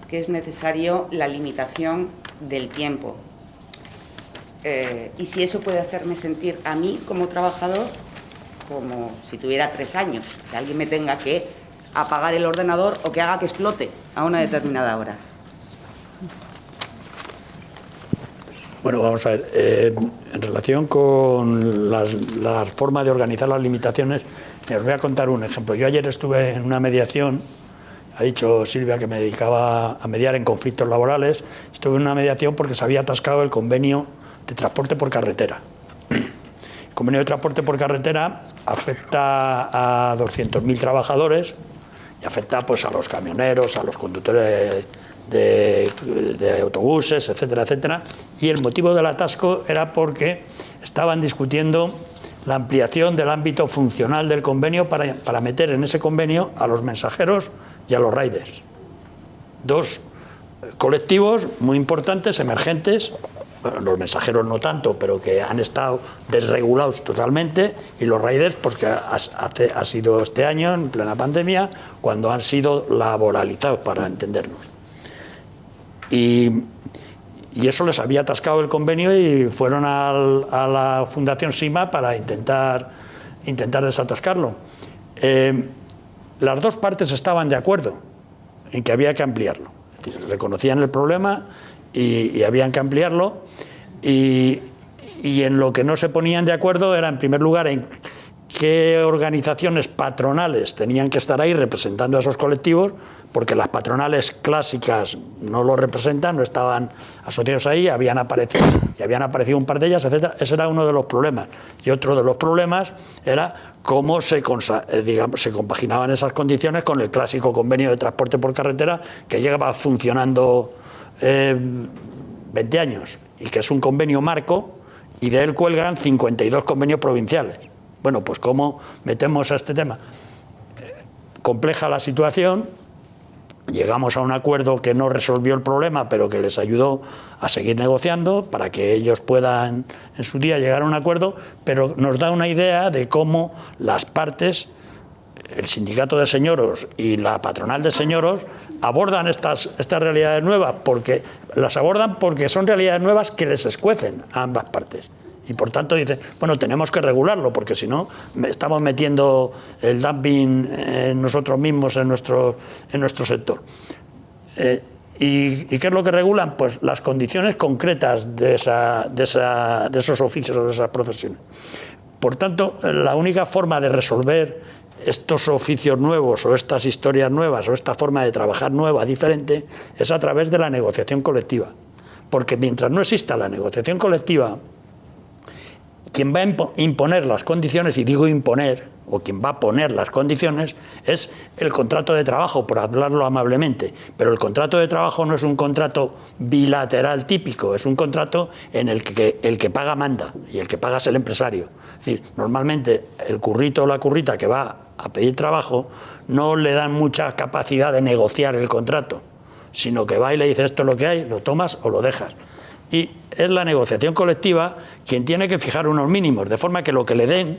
que es necesario la limitación del tiempo. Y si eso puede hacerme sentir a mí como trabajador como si tuviera 3 años, que alguien me tenga que apagar el ordenador o que haga que explote a una determinada hora. Bueno, vamos a ver, en relación con la forma de organizar las limitaciones, os voy a contar un ejemplo. Yo ayer estuve en una mediación, ha dicho Silvia que me dedicaba a mediar en conflictos laborales, estuve en una mediación porque se había atascado el convenio de transporte por carretera. El convenio de transporte por carretera afecta a 200.000 trabajadores y afecta pues, a los camioneros, a los conductores de autobuses, etcétera, etcétera. Y el motivo del atasco era porque estaban discutiendo la ampliación del ámbito funcional del convenio para meter en ese convenio a los mensajeros y a los riders. 2 colectivos muy importantes, emergentes. Bueno, los mensajeros no tanto, pero que han estado desregulados totalmente, y los riders, porque ha sido este año, en plena pandemia, cuando han sido laboralizados, para entendernos. Y eso les había atascado el convenio y fueron a la Fundación SIMA para intentar desatascarlo. Las 2 partes estaban de acuerdo en que había que ampliarlo. Es decir, reconocían el problema y habían que ampliarlo, y en lo que no se ponían de acuerdo era, en primer lugar, en qué organizaciones patronales tenían que estar ahí representando a esos colectivos, porque las patronales clásicas no lo representan, no estaban asociados ahí, habían aparecido un par de ellas, etcétera. Ese era uno de los problemas. Y otro de los problemas era cómo se compaginaban esas condiciones con el clásico convenio de transporte por carretera que lleva funcionando 20 años y que es un convenio marco, y de él cuelgan 52 convenios provinciales. Bueno, pues ¿cómo metemos a este tema? Compleja la situación, llegamos a un acuerdo que no resolvió el problema, pero que les ayudó a seguir negociando para que ellos puedan en su día llegar a un acuerdo, pero nos da una idea de cómo las partes, el sindicato de señoros y la patronal de señoros, abordan estas realidades nuevas, porque las abordan porque son realidades nuevas que les escuecen a ambas partes. Y por tanto dicen, bueno, tenemos que regularlo, porque si no estamos metiendo el dumping en nosotros mismos, en nuestro sector. ¿Y qué es lo que regulan? Pues las condiciones concretas de esos oficios o de esas profesiones. Por tanto, la única forma de resolver estos oficios nuevos o estas historias nuevas o esta forma de trabajar nueva, diferente, es a través de la negociación colectiva. Porque mientras no exista la negociación colectiva, quien va a imponer las condiciones, y digo imponer, o quien va a poner las condiciones, es el contrato de trabajo, por hablarlo amablemente. Pero el contrato de trabajo no es un contrato bilateral típico, es un contrato en el que el que paga manda, y el que paga es el empresario. Es decir, normalmente el currito o la currita que va a pedir trabajo no le dan mucha capacidad de negociar el contrato, sino que va y le dice esto es lo que hay, lo tomas o lo dejas. Y es la negociación colectiva quien tiene que fijar unos mínimos, de forma que lo que le den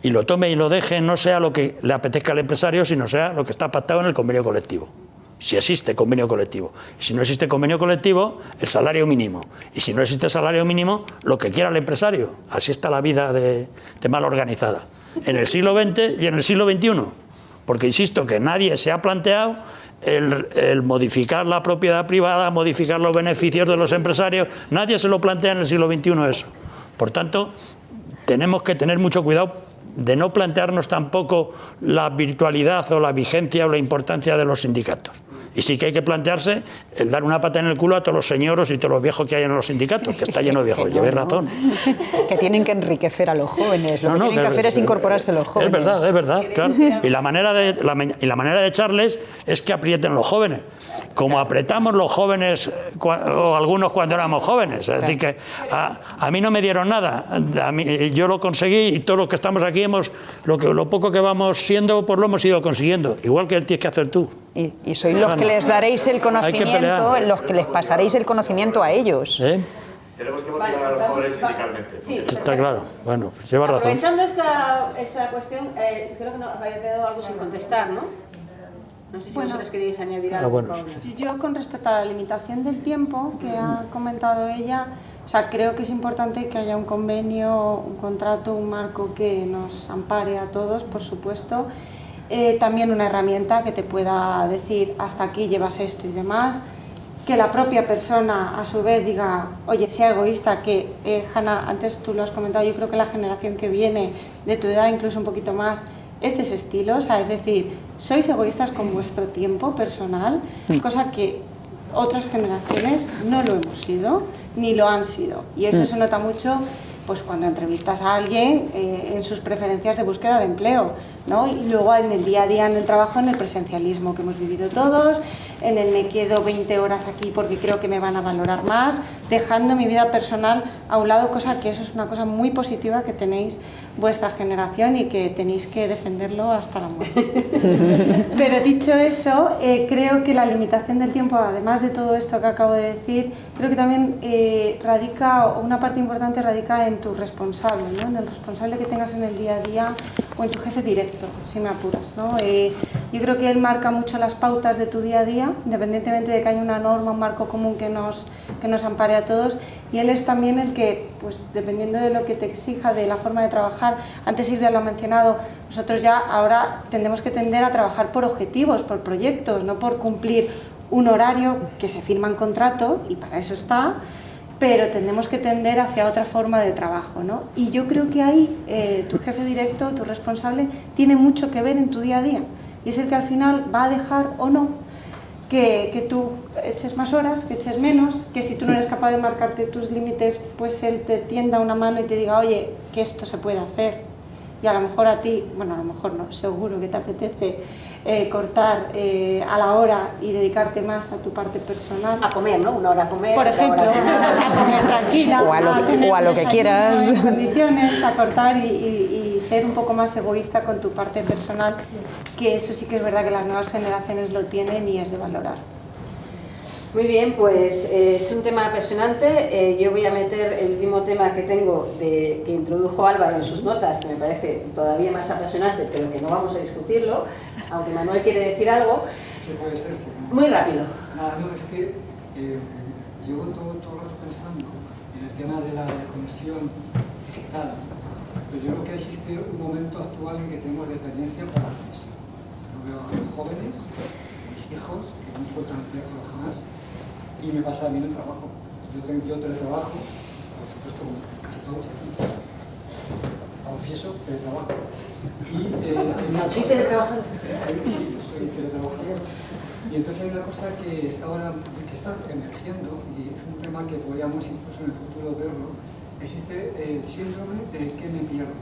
y lo tome y lo deje no sea lo que le apetezca al empresario, sino sea lo que está pactado en el convenio colectivo. Si existe convenio colectivo. Si no existe convenio colectivo, el salario mínimo. Y si no existe salario mínimo, lo que quiera el empresario. Así está la vida de mal organizada. En el siglo XX y en el siglo XXI. Porque insisto que nadie se ha planteado el modificar la propiedad privada, modificar los beneficios de los empresarios. Nadie se lo plantea en el siglo XXI eso. Por tanto, tenemos que tener mucho cuidado de no plantearnos tampoco la virtualidad o la vigencia o la importancia de los sindicatos. Y sí que hay que plantearse el dar una pata en el culo a todos los señoros y todos los viejos que hay en los sindicatos, que está lleno de viejos. Llevéis razón. Que tienen que enriquecer a los jóvenes. Lo que tienen que hacer es incorporarse a los jóvenes. Es verdad, claro. Y la manera de echarles es que aprieten los jóvenes. Como apretamos los jóvenes, o algunos cuando éramos jóvenes. Es decir, que a mí no me dieron nada. Yo lo conseguí y todos los que estamos aquí, lo poco que vamos siendo, pues lo hemos ido consiguiendo. Igual que tienes que hacer tú. Y sois los que les daréis el conocimiento, los que les pasaréis el conocimiento a ellos. Tenemos que motivar a los jóvenes sindicalmente. Sí, está claro. Bueno, pues lleva razón. Aprovechando esta cuestión, creo que nos había quedado algo sin contestar, ¿no? No sé si vosotros queréis añadir algo. Bueno. Yo, con respecto a la limitación del tiempo que ha comentado ella, o sea, creo que es importante que haya un convenio, un contrato, un marco que nos ampare a todos, por supuesto. También una herramienta que te pueda decir hasta aquí llevas esto y demás, que la propia persona a su vez diga, oye, sea egoísta, que Hanna, antes tú lo has comentado, yo creo que la generación que viene de tu edad, incluso un poquito más, es de ese estilo, o sea, es decir, sois egoístas con vuestro tiempo personal, cosa que otras generaciones no lo hemos sido ni lo han sido, y eso se nota mucho pues cuando entrevistas a alguien en sus preferencias de búsqueda de empleo, ¿no? Y luego en el día a día en el trabajo, en el presencialismo que hemos vivido todos, en el me quedo 20 horas aquí porque creo que me van a valorar más, dejando mi vida personal a un lado, cosa que eso es una cosa muy positiva que tenéis vuestra generación y que tenéis que defenderlo hasta la muerte. Pero dicho eso, creo que la limitación del tiempo, además de todo esto que acabo de decir, creo que también una parte importante radica en tu responsable, ¿no? En el responsable que tengas en el día a día o en tu jefe directo, si me apuras, ¿no? Yo creo que él marca mucho las pautas de tu día a día, independientemente de que haya una norma, un marco común que nos ampare a todos, y él es también el que, pues dependiendo de lo que te exija, de la forma de trabajar, antes Silvia lo ha mencionado, nosotros ya ahora tendemos que tender a trabajar por objetivos, por proyectos, no por cumplir un horario que se firma en contrato, y para eso está, pero tenemos que tender hacia otra forma de trabajo, ¿no? Y yo creo que ahí tu jefe directo, tu responsable, tiene mucho que ver en tu día a día, y es el que al final va a dejar o no que tú eches más horas, que eches menos, que si tú no eres capaz de marcarte tus límites, pues él te tienda una mano y te diga, oye, que esto se puede hacer. Y a lo mejor a ti, bueno, a lo mejor no, seguro que te apetece cortar a la hora y dedicarte más a tu parte personal. A comer, ¿no? Una hora a comer. Por ejemplo, a comer tranquila. O a lo que quieras. En condiciones, a cortar y ser un poco más egoísta con tu parte personal, que eso sí que es verdad que las nuevas generaciones lo tienen y es de valorar. Muy bien, pues es un tema apasionante. Yo voy a meter el último tema que tengo, que introdujo Álvaro en sus notas, que me parece todavía más apasionante, pero que no vamos a discutirlo, aunque Manuel quiere decir algo. Sí, puede ser, sí. Muy rápido. Nada, no, es que llevo todo el rato pensando en el tema de la conexión digital, pero yo creo que existe un momento actual en que tenemos dependencia para la conexión. Yo veo a los jóvenes, mis hijos, que no encuentran empleo jamás, y me pasa a mí en el trabajo. Yo teletrabajo, por supuesto, como casi todos aquí. Confieso, teletrabajo. ¿Sí teletrabajas? Sí, yo soy teletrabajador. Y entonces hay una cosa que está emergiendo, y es un tema que podríamos incluso en el futuro verlo, existe el síndrome de que me pierdo.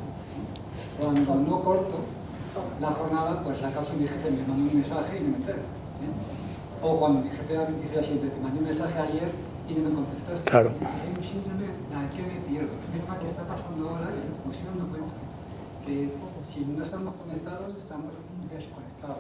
Cuando no corto la jornada, pues acaso mi jefe me manda un mensaje y no me entero. O cuando mi jefe dice así, te mandé un mensaje ayer y no me contestaste. Claro. Hay un síndrome de que me pierdo. Es un tema que está pasando ahora y nos estoy dando cuenta que si no estamos conectados, estamos desconectados.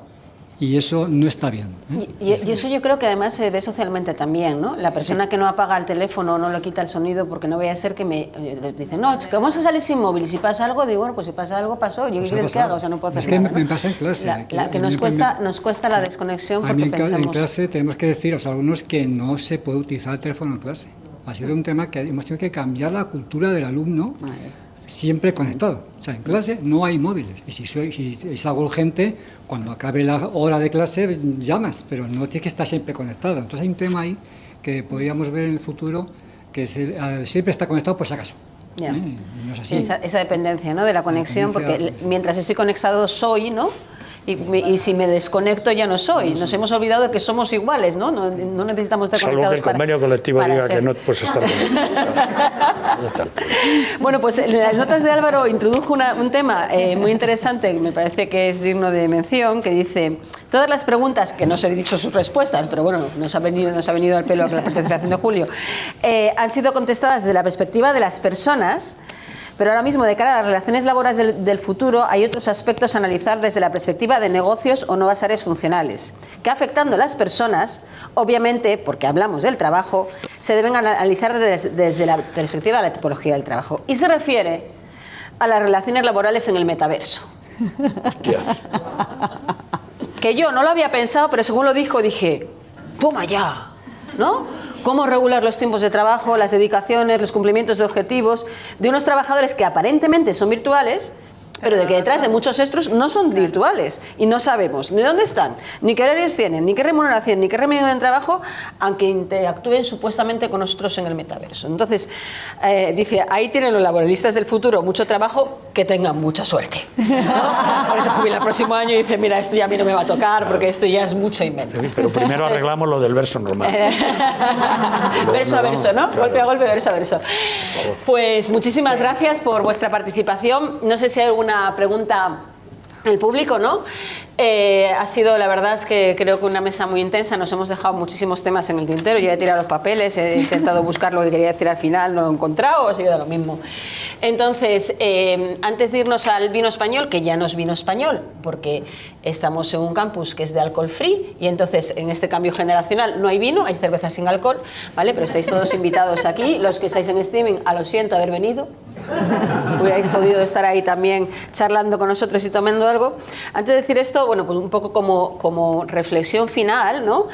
Y eso no está bien. Y eso yo creo que además se ve socialmente también, ¿no? La persona que no apaga el teléfono, no le quita el sonido, porque no vaya a ser que me dicen, no, es que vamos a salir sin móvil, y si pasa algo, digo, bueno, pues si pasa algo, pasó, ¿yo qué quieres que haga? O sea, no puedo hacer nada, es que me pasa en clase. Que nos cuesta la desconexión porque en pensamos... En clase tenemos que decir a los alumnos que no se puede utilizar el teléfono en clase. Ha sido un tema que hemos tenido que cambiar la cultura del alumno, siempre conectado. O sea, en clase no hay móviles. Y si es algo urgente, cuando acabe la hora de clase llamas, pero no tienes que estar siempre conectado. Entonces hay un tema ahí que podríamos ver en el futuro, que siempre está conectado por si acaso. Yeah. No es así. Esa dependencia, ¿no? De la conexión, porque mientras estoy conectado soy, ¿no? Y si me desconecto ya no soy. Nos hemos olvidado de que somos iguales, ¿no? No necesitamos estar conectados. Salvo que el convenio colectivo diga que no puedes estar conectado. Bueno, pues en las notas de Álvaro introdujo un tema muy interesante, que me parece que es digno de mención, que dice: todas las preguntas, que no os he dicho sus respuestas, pero bueno, nos ha venido al pelo la participación de Julio, han sido contestadas desde la perspectiva de las personas. Pero ahora mismo, de cara a las relaciones laborales del futuro, hay otros aspectos a analizar desde la perspectiva de negocios o nuevas áreas funcionales, que afectando a las personas, obviamente, porque hablamos del trabajo, se deben analizar desde la perspectiva de la tipología del trabajo. Y se refiere a las relaciones laborales en el metaverso. Hostias. Que yo no lo había pensado, pero según lo dijo, dije, toma ya, ¿no? Cómo regular los tiempos de trabajo, las dedicaciones, los cumplimientos de objetivos de unos trabajadores que aparentemente son virtuales, pero de que detrás de muchos estos no son virtuales y no sabemos ni dónde están, ni qué horarios tienen, ni qué remuneración, ni qué régimen de trabajo, aunque interactúen supuestamente con nosotros en el metaverso. Entonces, dice, ahí tienen los laboralistas del futuro mucho trabajo, que tengan mucha suerte, ¿no? Por eso jubila el próximo año y dice, mira, esto ya a mí no me va a tocar porque esto ya es mucho invento. Pero primero arreglamos lo del verso normal. Verso a verso, ¿no? Claro. Golpe a golpe, verso a verso. Pues muchísimas gracias por vuestra participación. No sé si hay alguna pregunta del público, ¿no? Ha sido, la verdad es que creo que una mesa muy intensa, nos hemos dejado muchísimos temas en el tintero, yo he tirado los papeles, he intentado buscar lo que quería decir al final, no lo he encontrado, ha sido lo mismo. Entonces, antes de irnos al vino español, que ya no es vino español, porque estamos en un campus que es de alcohol free, y entonces en este cambio generacional no hay vino, hay cerveza sin alcohol, ¿vale? Pero estáis todos invitados aquí, los que estáis en streaming, a lo siento haber venido, hubierais podido estar ahí también charlando con nosotros y tomando algo. Antes de decir esto, bueno, pues un poco como reflexión final, ¿no?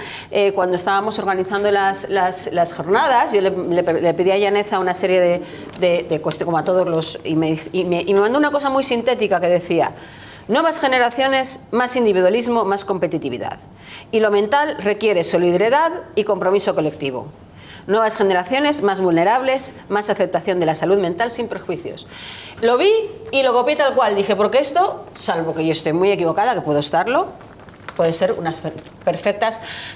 Cuando estábamos organizando las jornadas, yo le pedí a Yaneza una serie de cuestiones, como a todos los, y me mandó una cosa muy sintética que decía: nuevas generaciones, más individualismo, más competitividad. Y lo mental requiere solidaridad y compromiso colectivo. Nuevas generaciones, más vulnerables, más aceptación de la salud mental sin prejuicios. Lo vi y lo copié tal cual. Dije, porque esto, salvo que yo esté muy equivocada, que puedo estarlo, puede ser una perfecta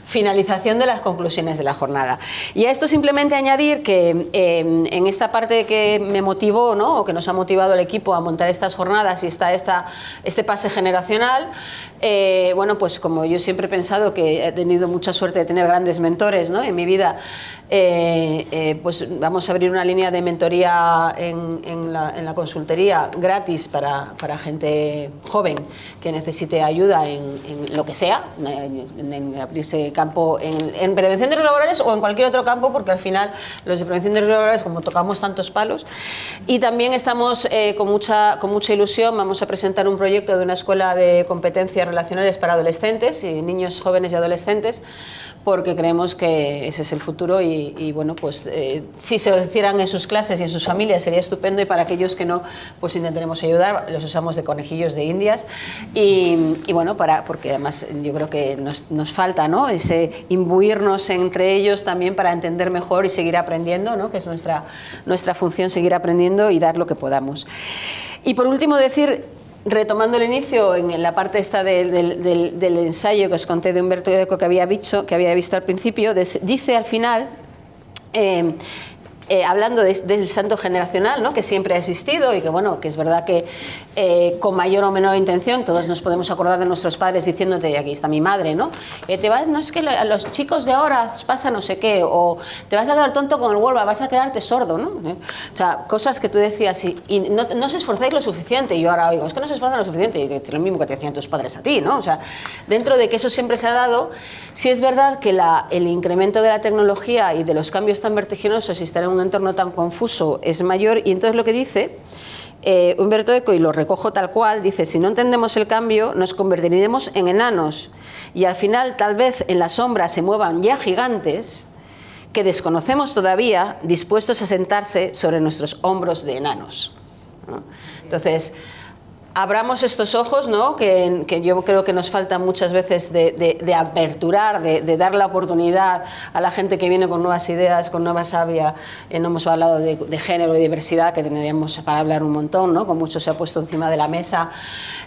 finalización de las conclusiones de la jornada. Y a esto simplemente añadir que en esta parte que me motivó, ¿no? O que nos ha motivado el equipo a montar estas jornadas y está este pase generacional, bueno, pues como yo siempre he pensado que he tenido mucha suerte de tener grandes mentores, ¿no? En mi vida, pues vamos a abrir una línea de mentoría en la consultoría gratis para gente joven que necesite ayuda en lo que sea, en abrirse campo en prevención de riesgos laborales o en cualquier otro campo, porque al final los de prevención de riesgos laborales, como tocamos tantos palos. Y también estamos con mucha ilusión, vamos a presentar un proyecto de una escuela de competencias relacionales para adolescentes y niños, jóvenes y adolescentes, porque creemos que ese es el futuro y bueno, pues si se lo hicieran en sus clases y en sus familias sería estupendo, y para aquellos que no, pues intentaremos ayudar, los usamos de conejillos de indias y bueno, porque además yo creo que nos falta, ¿no? Ese imbuirnos entre ellos también para entender mejor y seguir aprendiendo, ¿no? Que es nuestra función, seguir aprendiendo y dar lo que podamos. Y por último decir, retomando el inicio, en la parte esta del ensayo que os conté de Umberto Eco que había visto al principio, dice al final hablando del salto generacional, ¿no? Que siempre ha existido y que, bueno, que es verdad que con mayor o menor intención todos nos podemos acordar de nuestros padres diciéndote, aquí está mi madre, ¿no? No es que a los chicos de ahora pasa no sé qué, o te vas a quedar tonto con el Wallman, vas a quedarte sordo, ¿no? O sea, cosas que tú decías y no se esforzáis lo suficiente, y yo ahora oigo, es que no se esfuerzan lo suficiente, y es lo mismo que te decían tus padres a ti, ¿no? O sea, dentro de que eso siempre se ha dado, sí es verdad que el incremento de la tecnología y de los cambios tan vertiginosos y estar en un entorno tan confuso es mayor, y entonces lo que dice Umberto Eco, y lo recojo tal cual, dice, si no entendemos el cambio nos convertiremos en enanos y al final tal vez en la sombra se muevan ya gigantes que desconocemos todavía, dispuestos a sentarse sobre nuestros hombros de enanos, ¿no? Entonces, abramos estos ojos, ¿no? que yo creo que nos falta muchas veces de aperturar, de dar la oportunidad a la gente que viene con nuevas ideas, con nueva savia. No hemos hablado de género y diversidad, que tendríamos para hablar un montón, ¿no? Con mucho se ha puesto encima de la mesa.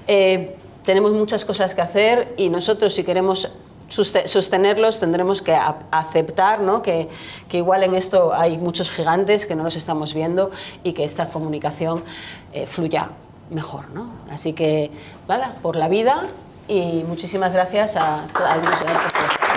Tenemos muchas cosas que hacer y nosotros, si queremos sostenerlos, tendremos que aceptar, ¿no? que igual en esto hay muchos gigantes que no los estamos viendo y que esta comunicación fluya mejor, ¿no? Así que, nada, por la vida y muchísimas gracias a todos.